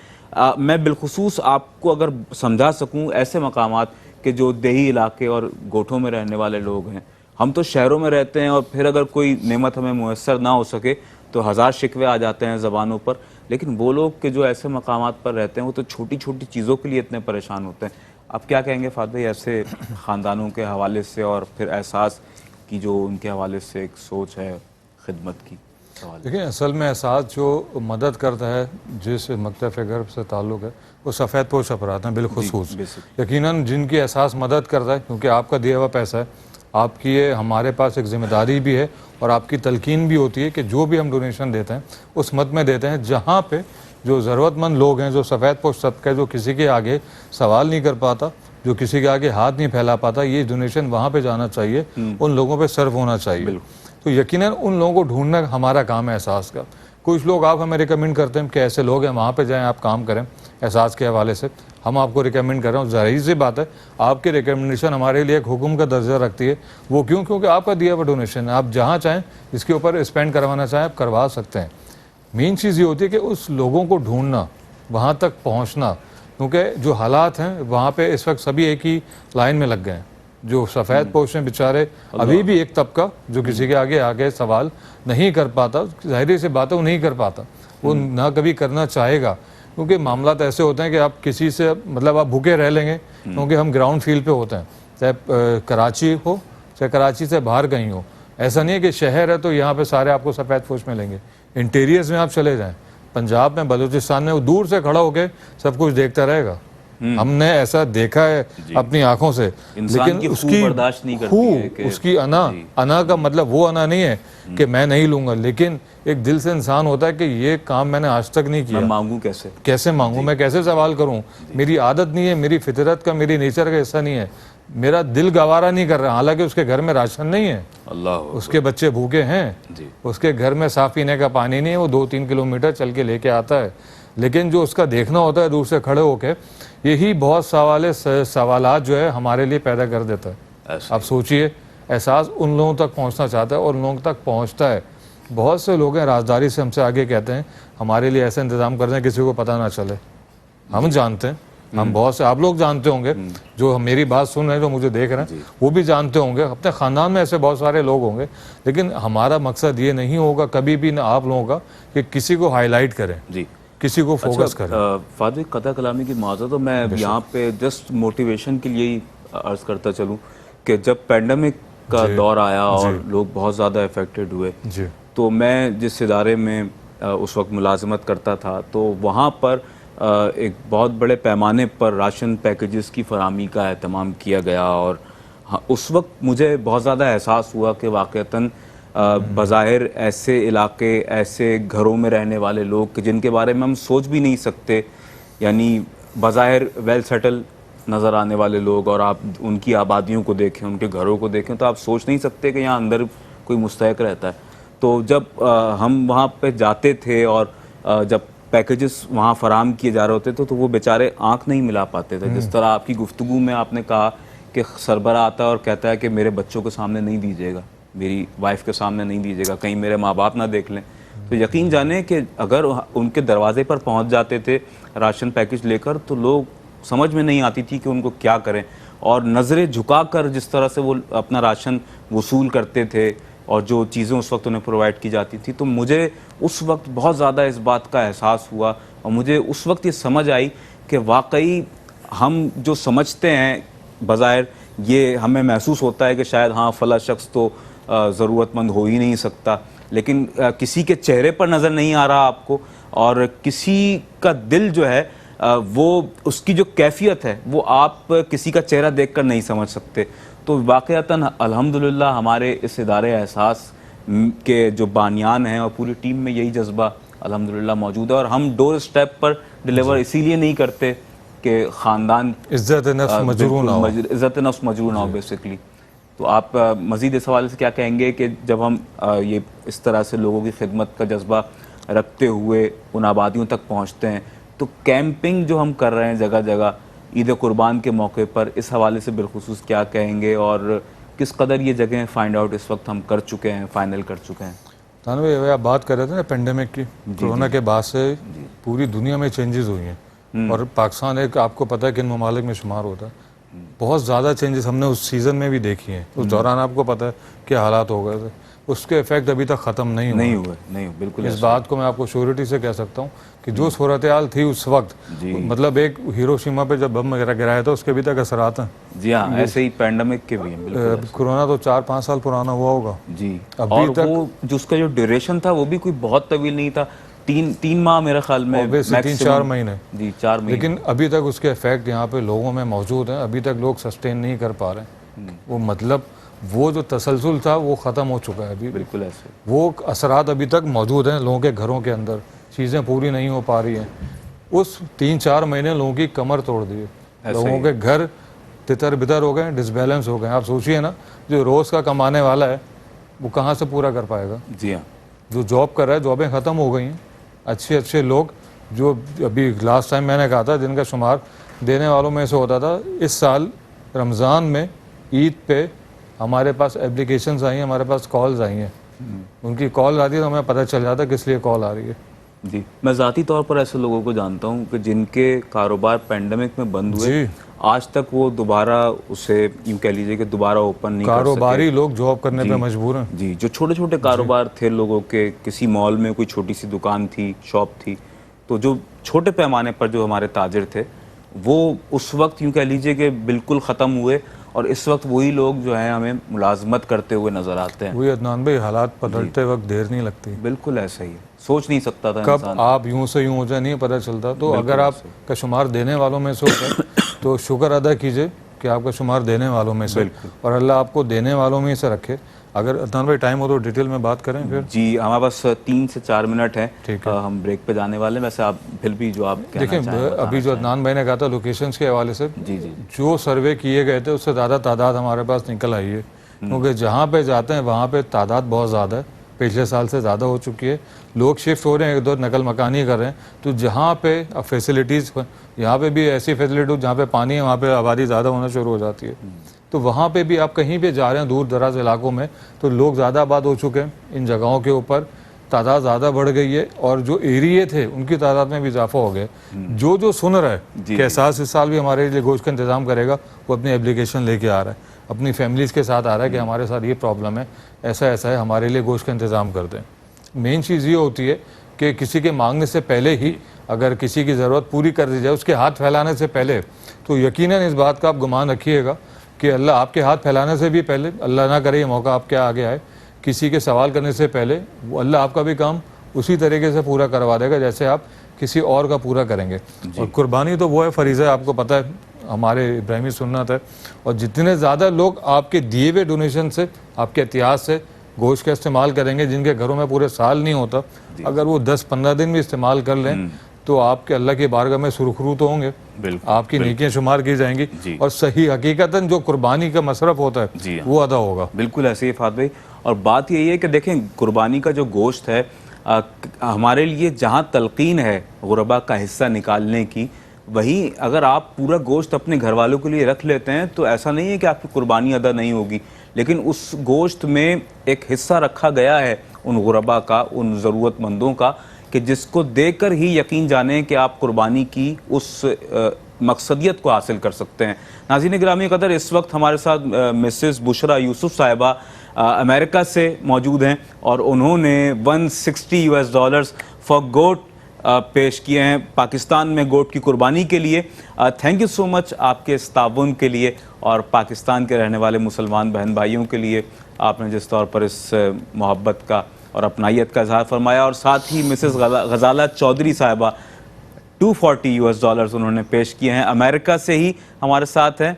मैं बिलखुसूस आपको अगर समझा सकूं ऐसे मकामात कि जो देही इलाके और गोठों में रहने वाले लोग हैं। हम तो शहरों में रहते हैं और फिर अगर कोई नेमत हमें मुयस्सर ना हो सके तो हज़ार शिकवे आ जाते हैं ज़बानों पर, लेकिन वो लोग कि जो ऐसे मकामात पर रहते हैं वो तो छोटी छोटी चीज़ों के लिए इतने परेशान होते हैं। आप क्या कहेंगे फ़ात भाई ऐसे ख़ानदानों के हवाले से और फिर एहसास की जो उनके हवाले से एक सोच है खिदमत की? देखिए, असल में एहसास जो मदद करता है, जिस मकतब गर्ब से ताल्लुक़ है, वो सफ़ेद पोश अफराद हैं बिलखुसूस। यकीनन जिनकी एहसास मदद करता है, क्योंकि आपका दिया हुआ पैसा है, आपकी ये हमारे पास एक ज़िम्मेदारी भी है और आपकी तलकीन भी होती है कि जो भी हम डोनेशन देते हैं उस मद में देते हैं जहाँ पे जो ज़रूरतमंद लोग हैं, जो सफ़ेद पोश तबका है, जो किसी के आगे सवाल नहीं कर पाता, जो किसी के आगे हाथ नहीं फैला पाता, ये डोनेशन वहाँ पे जाना चाहिए, उन लोगों पे सर्व होना चाहिए। तो यकीनन उन लोगों को ढूंढना हमारा काम है एहसास का। कुछ लोग आप हमें रिकमेंड करते हैं कि ऐसे लोग हैं, वहाँ पे जाएं, आप काम करें एहसास के हवाले से। हम आपको रिकमेंड कर रहे हैं, ज़ाहिर सी बात है आपकी रिकमेंडेशन हमारे लिए एक हुक्म का दर्जा रखती है। वो क्यों? क्योंकि आपका दिया हुआ डोनेशन है, आप जहाँ चाहें इसके ऊपर स्पेंड करवाना चाहें आप करवा सकते हैं। मेन चीज़ ये होती है कि उस लोगों को ढूंढना, वहाँ तक पहुँचना, क्योंकि जो हालात हैं वहाँ पे इस वक्त सभी एक ही लाइन में लग गए हैं। जो सफ़ेद पोश हैं बेचारे, अभी भी एक तबका जो किसी के आगे सवाल नहीं कर पाता, ज़ाहिर सी बात है वो नहीं कर पाता, वो ना कभी करना चाहेगा, क्योंकि मामला ऐसे होते हैं कि आप किसी से मतलब आप भूखे रह लेंगे, क्योंकि हम ग्राउंड फील्ड पे होते हैं, चाहे कराची हो चाहे कराची से बाहर कहीं हो। ऐसा नहीं है कि शहर है तो यहाँ पे सारे आपको सफ़ेद पोश मिलेंगे। इंटीरियर्स में आप चले जाएँ, पंजाब में, बलूचिस्तान में, वो दूर से खड़ा होकर सब कुछ देखता रहेगा, हमने ऐसा देखा है अपनी आंखों से। इंसान की उसकी बर्दाश्त नहीं करती है कि उसकी अना का मतलब वो अना नहीं है कि मैं नहीं लूंगा, लेकिन एक दिल से इंसान होता है कि ये काम मैंने आज तक नहीं किया, मैं मांगू कैसे मांगू, मैं कैसे सवाल करूं, मेरी आदत नहीं है, मेरी फितरत का, मेरी नेचर का हिस्सा नहीं है, मेरा दिल गवारा नहीं कर रहा। हालांकि उसके घर में राशन नहीं है, अल्लाह, उसके बच्चे भूखे हैं, उसके घर में साफ पीने का पानी नहीं है, वो 2-3 किलोमीटर चल के लेके आता है, लेकिन जो उसका देखना होता है दूर से खड़े होके, यही बहुत सवालात जो है हमारे लिए पैदा कर देता है। आप सोचिए, एहसास उन लोगों तक पहुंचना चाहता है और उन लोगों तक पहुंचता है। बहुत से लोग हैं राजदारी से हमसे आगे कहते हैं हमारे लिए ऐसा इंतजाम कर दें किसी को पता ना चले। हम जानते हैं, हम बहुत से, आप लोग जानते होंगे जो मेरी बात सुन रहे हैं, जो मुझे देख रहे हैं, वो भी जानते होंगे, अपने खानदान में ऐसे बहुत सारे लोग होंगे। लेकिन हमारा मकसद ये नहीं होगा कभी भी ना आप लोगों का कि किसी को हाईलाइट करें, किसी को फोकस करें। फादर कता कलामी की माजरा, तो मैं यहाँ पे जस्ट मोटिवेशन के लिए ही अर्ज करता चलूँ कि जब पैंडमिक का दौर आया और लोग बहुत ज़्यादा इफेक्टेड हुए, तो मैं जिस इदारे में उस वक्त मुलाजमत करता था, तो वहाँ पर एक बहुत बड़े पैमाने पर राशन पैकेजेस की फराहमी का एहतमाम किया गया। और उस वक्त मुझे बहुत ज़्यादा एहसास हुआ कि वाक़तन बज़ाहिर ऐसे इलाके, ऐसे घरों में रहने वाले लोग जिनके बारे में हम सोच भी नहीं सकते, यानी बज़ाहिर वेल सेटल नज़र आने वाले लोग, और आप उनकी आबादियों को देखें, उनके घरों को देखें, तो आप सोच नहीं सकते कि यहाँ अंदर कोई मुस्तहक रहता है। तो जब हम वहाँ पे जाते थे और जब पैकेजेस वहाँ फराम किए जा रहे होते थे, तो वो बेचारे आंख नहीं मिला पाते थे। जिस तरह आपकी गुफ्तगू में आपने कहा कि सरबरा आता है और कहता है कि मेरे बच्चों के सामने नहीं दीजिएगा, मेरी वाइफ के सामने नहीं दीजिएगा, कहीं मेरे माँ बाप ना देख लें। तो यकीन जाने कि अगर उनके दरवाजे पर पहुँच जाते थे राशन पैकेज लेकर, तो लोग समझ में नहीं आती थी कि उनको क्या करें, और नज़रें झुकाकर जिस तरह से वो अपना राशन वसूल करते थे और जो चीज़ें उस वक्त उन्हें प्रोवाइड की जाती थी, तो मुझे उस वक्त बहुत ज़्यादा इस बात का एहसास हुआ। और मुझे उस वक्त ये समझ आई कि वाकई हम जो समझते हैं बज़ाहिर, ये हमें महसूस होता है कि शायद हाँ फ़ला शख्स तो ज़रूरतमंद हो ही नहीं सकता, लेकिन किसी के चेहरे पर नज़र नहीं आ रहा आपको, और किसी का दिल जो है वो उसकी जो कैफियत है वो आप किसी का चेहरा देखकर नहीं समझ सकते। तो वाक़तन अल्हम्दुलिल्लाह हमारे इस इदारे एहसास के जो बानियान हैं और पूरी टीम में यही जज्बा अल्हम्दुलिल्लाह मौजूद है। और हम डोर स्टेप पर डिलीवर इसीलिए नहीं करते कि ख़ानदान इज़्ज़त नफ्स मजरूर ना हो बेसिकली। तो आप मज़ीद इस हवाले से क्या कहेंगे कि जब हम ये इस तरह से लोगों की खिदमत का जज्बा रखते हुए उन आबादियों तक पहुँचते हैं, तो कैंपिंग जो हम कर रहे हैं जगह जगह ईद कुर्बान के मौके पर, इस हवाले से बिलखुसूस क्या कहेंगे, और किस कदर ये जगह फाइंड आउट इस वक्त हम कर चुके हैं, फाइनल कर चुके हैं? तानवी, आप बात कर रहे थे ना पेंडेमिक की, कोरोना के बाद से पूरी दुनिया में चेंजेस हुई हैं, और पाकिस्तान एक, आपको पता है किन ममालिक में शुमार होता है। बहुत ज़्यादा चेंजेस हमने उस सीज़न में भी देखी हैं। उस दौरान आपको पता है क्या हालात हो गए थे, उसके इफेक्ट अभी तक ख़त्म नहीं हुए। बिल्कुल इस बात को मैं आपको श्योरिटी से कह सकता हूँ कि जो सूरत हाल थी उस वक्त, मतलब एक हिरोशिमा पे जब बम गिराया था, उसके अभी तक असरात हैं। जी हाँ, ऐसे ही पैंडेमिक के भी हैं। कोरोना तो 4-5 साल पुराना हुआ होगा जी, अभी तक वो जो उसका जो ड्यूरेशन था वो भी कोई बहुत तवील नहीं था, 3 माह मेरे ख्याल में, 3-4 महीने। जी, 4 महीने। लेकिन अभी तक उसके इफेक्ट यहाँ पे लोगों में मौजूद हैं, अभी तक लोग सस्टेन नहीं कर पा रहे हैं। वो मतलब वो जो तसलसल था वो ख़त्म हो चुका है अभी। बिल्कुल ऐसे वो असरात अभी तक मौजूद हैं लोगों के घरों के अंदर, चीज़ें पूरी नहीं हो पा रही हैं। उस 3-4 महीने लोगों की कमर तोड़ दी, लोगों के घर तितर बितर हो गए, डिसबैलेंस हो गए। आप सोचिए ना, जो रोज़ का कमाने वाला है वो कहाँ से पूरा कर पाएगा? जी हाँ, जो जॉब कर रहा है, जॉबें ख़त्म हो गई हैं। अच्छे लोग जो अभी लास्ट टाइम मैंने कहा था जिनका शुमार देने वालों में से होता था, इस साल रमज़ान में ईद पे हमारे पास एप्लीकेशंस आई हैं, हमारे पास कॉल्स आई हैं। उनकी कॉल आती है तो हमें पता चल जाता है किस लिए कॉल आ रही है। जी, मैं ज़ाती तौर पर ऐसे लोगों को जानता हूँ कि जिनके कारोबार पैंडेमिक में बंद हुए, आज तक वो दोबारा उसे यूँ कह लीजिए कि दोबारा ओपन नहीं कर सके। कारोबारी लोग जॉब करने पे मजबूर हैं। जी, जो छोटे छोटे कारोबार थे लोगों के, किसी मॉल में कोई छोटी सी दुकान थी, शॉप थी, तो जो छोटे पैमाने पर जो हमारे ताजिर थे वो उस वक्त यूँ कह लीजिए कि बिल्कुल ख़त्म हुए, और इस वक्त वही लोग जो हैं हमें मुलाजमत करते हुए नजर आते हैं। वही अदनान भाई, हालात बदलते वक्त देर नहीं लगती। बिल्कुल ऐसा ही है, सोच नहीं सकता था कब आप यूं से यूं हो जाए नहीं पता चलता। तो अगर आप का शुमार देने वालों में से होता है तो शुक्र अदा कीजिए कि आपका शुमार देने वालों में से, और अल्लाह आपको देने वालों में से रखे। अगर अदनान भाई टाइम हो तो डिटेल में बात करें फिर। जी हमारे पास 3 से 4 मिनट है, ठीक है। हम ब्रेक पे जाने वाले हैं। वैसे आप फिर भी जो आप कहना देखिए चाहें, अभी जो अदनान भाई ने कहा था लोकेशंस के हवाले से, जी जी जो सर्वे किए गए थे उससे ज़्यादा तादाद हमारे पास निकल आई है, क्योंकि जहाँ पे जाते हैं वहाँ पे तादाद बहुत ज़्यादा है, पिछले साल से ज़्यादा हो चुकी है। लोग शिफ्ट हो रहे हैं, इधर नकल मकानी कर रहे हैं। तो जहाँ पे अब फैसिलिटीज़, यहाँ पे भी ऐसी फैसिलिटी जहाँ पे पानी है वहाँ पे आबादी ज़्यादा होना शुरू हो जाती है। तो वहाँ पे भी आप कहीं पे जा रहे हैं दूर दराज इलाकों में, तो लोग ज़्यादा आबाद हो चुके हैं। इन जगहों के ऊपर तादाद ज़्यादा बढ़ गई है, और जो एरिए थे उनकी तादाद में भी इजाफा हो गया। जो सुन रहा है कि एहसास इस साल भी हमारे लिए गोश्त का इंतज़ाम करेगा, वो अपनी एप्लीकेशन लेके आ रहा है, अपनी फैमिलीज़ के साथ आ रहा है कि हमारे साथ ये प्रॉब्लम है, ऐसा ऐसा है, हमारे लिए गोश्त का इंतज़ाम कर दें। मेन चीज़ ये होती है कि किसी के मांगने से पहले ही अगर किसी की ज़रूरत पूरी कर दी जाए, उसके हाथ फैलाने से पहले, तो यकीनन इस बात का आप गुमान रखिएगा कि अल्लाह आपके हाथ फैलाने से भी पहले, अल्लाह ना करे ये मौका आपके आगे आए, किसी के सवाल करने से पहले वो अल्लाह आपका भी काम उसी तरीके से पूरा करवा देगा जैसे आप किसी और का पूरा करेंगे। और कुर्बानी तो वो है, फरीज़ा है, आपको पता है हमारे इब्राहिमी सुन्नत है। और जितने ज़्यादा लोग आपके दिए हुए डोनेशन से, आपके एहतियात से गोश्त का इस्तेमाल करेंगे, जिनके घरों में पूरे साल नहीं होता, अगर वो 10-15 दिन भी इस्तेमाल कर लें तो आपके अल्लाह की बारगाह में सुरखरू तो होंगे, आपकी नेकियां शुमार की जाएंगी, और सही हकीकतन जो कुर्बानी का मसरफ होता है वो अदा होगा। बिल्कुल ऐसे ही फात भाई। और बात यही है कि देखें, कुर्बानी का जो गोश्त है हमारे लिए जहाँ तलकीन है गुरबा का हिस्सा निकालने की, वहीं अगर आप पूरा गोश्त अपने घर वालों के लिए रख लेते हैं तो ऐसा नहीं है कि आपकी कुर्बानी अदा नहीं होगी, लेकिन उस गोश्त में एक हिस्सा रखा गया है उन गुरबा का, उन ज़रूरतमंदों का, कि जिसको देकर ही यकीन जाने कि आप कुर्बानी की उस मकसदियत को हासिल कर सकते हैं। नाज़रीन गिरामी कदर, इस वक्त हमारे साथ मिसेस बुशरा यूसुफ साहिबा अमेरिका से मौजूद हैं, और उन्होंने $160 फॉर गोट पेश किए हैं पाकिस्तान में गोट की कुर्बानी के लिए। थैंक यू सो मच आपके इस ताउन के लिए, और पाकिस्तान के रहने वाले मुसलमान बहन भाइयों के लिए आपने जिस तौर पर इस मोहब्बत का और अपनाइयत का इजहार फरमाया। और साथ ही मिसेस गजाला चौधरी साहिबा $240 उन्होंने पेश किए हैं, अमेरिका से ही हमारे साथ हैं,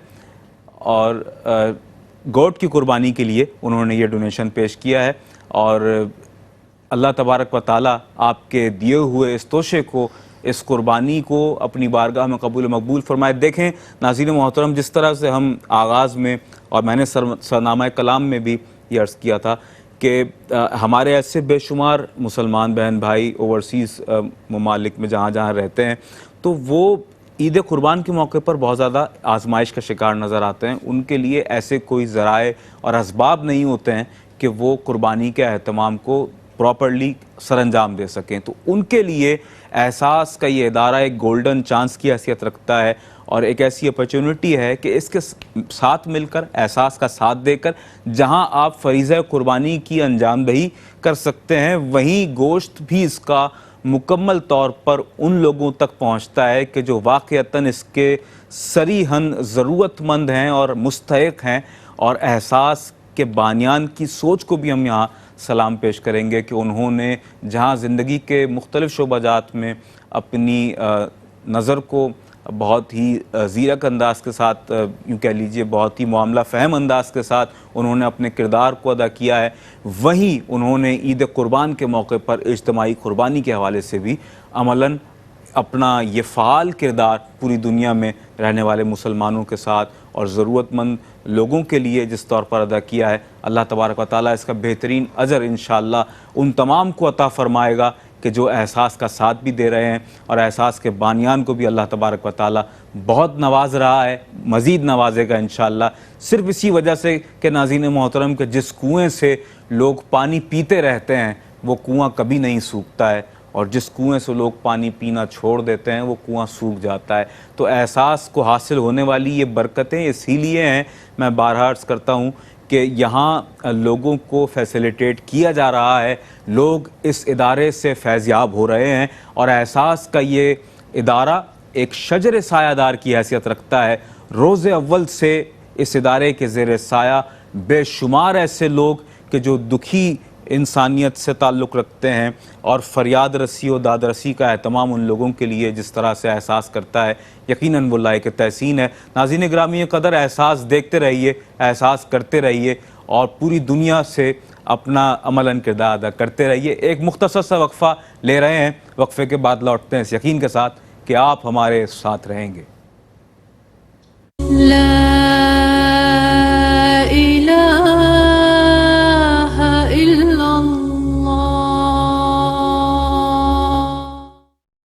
और गोट की कुर्बानी के लिए उन्होंने ये डोनेशन पेश किया है। और अल्लाह तबारक व ताला आपके दिए हुए इस तोशे को, इस कुर्बानी को अपनी बारगाह में कबूल मकबूल फरमाए। देखें नाज़रीन मोहतरम, जिस तरह से हम आगाज़ में और मैंने सरनामा कलाम में भी ये अर्ज़ किया था कि हमारे ऐसे बेशुमार मुसलमान बहन भाई ओवरसीज़ ममालिक में जहाँ जहाँ रहते हैं, तो वो ईद कुर्बान के मौके पर बहुत ज़्यादा आजमाइश का शिकार नज़र आते हैं। उनके लिए ऐसे कोई ज़राए और असबाब नहीं होते हैं कि वो कुर्बानी के अहतमाम को प्रॉपरली सरअंजाम दे सकें। तो उनके लिए एहसास का ये इदारा एक गोल्डन चांस की हैसियत रखता है, और एक ऐसी अपॉर्चुनिटी है कि इसके साथ मिलकर, एहसास का साथ देकर, जहां आप फरीज़ा कुर्बानी की अंजामदही कर सकते हैं, वहीं गोश्त भी इसका मुकम्मल तौर पर उन लोगों तक पहुंचता है कि जो वाक़यतन इसके सरीहन ज़रूरतमंद हैं और मुस्तहिक़ हैं। और एहसास के बानियान की सोच को भी हम यहाँ सलाम पेश करेंगे कि उन्होंने जहाँ ज़िंदगी के मुख्तलिफ़ शोबाजात में अपनी नज़र को बहुत ही ज़ीरक अंदाज के साथ, यूँ कह लीजिए बहुत ही मामला फ़हम अंदाज के साथ उन्होंने अपने किरदार को अदा किया है, वहीं उन्होंने ईद कुर्बान के मौके पर इज्तिमाई कुर्बानी के हवाले से भी अमलन अपना ये फ़ाल किरदार पूरी दुनिया में रहने वाले मुसलमानों के साथ और ज़रूरतमंद लोगों के लिए जिस तौर पर अदा किया है, अल्लाह तबारक व तआला इसका बेहतरीन अजर इंशाअल्लाह उन तमाम को अता फ़रमाएगा कि जो एहसास का साथ भी दे रहे हैं, और एहसास के बानियान को भी अल्लाह तबारक व तआला बहुत नवाज रहा है, मज़ीद नवाजेगा इंशाअल्लाह। सिर्फ़ इसी वजह से कि नाज़रीन मोहतरम के जिस कुएँ से लोग पानी पीते रहते हैं वो कुआँ कभी नहीं सूखता है, और जिस कुएं से लोग पानी पीना छोड़ देते हैं वो कुआं सूख जाता है। तो एहसास को हासिल होने वाली ये बरकतें इसीलिए हैं, मैं बारहा अर्ज़ करता हूँ कि यहाँ लोगों को फैसिलिटेट किया जा रहा है, लोग इस इदारे से फैज़याब हो रहे हैं, और एहसास का ये इदारा एक शजर सायादार की हैसियत रखता है। रोज़े अव्वल से इस इदारे के ज़ेर साया बेशुमार ऐसे लोग कि जो दुखी इंसानियत से ताल्लुक़ रखते हैं और फरियाद रसी और दाद रसी का एहतमाम उन लोगों के लिए जिस तरह से एहसास करता है, यकीनन वो लायक तहसीन है। नाज़रीन गिरामी, कदर एहसास देखते रहिए, एहसास करते रहिए और पूरी दुनिया से अपना अमलन किरदार अदा करते रहिए। एक मुख्तसर सा वक्फ़ा ले रहे हैं, वक्फ़े के बाद लौटते हैं इस यकीन के साथ कि आप हमारे साथ रहेंगे।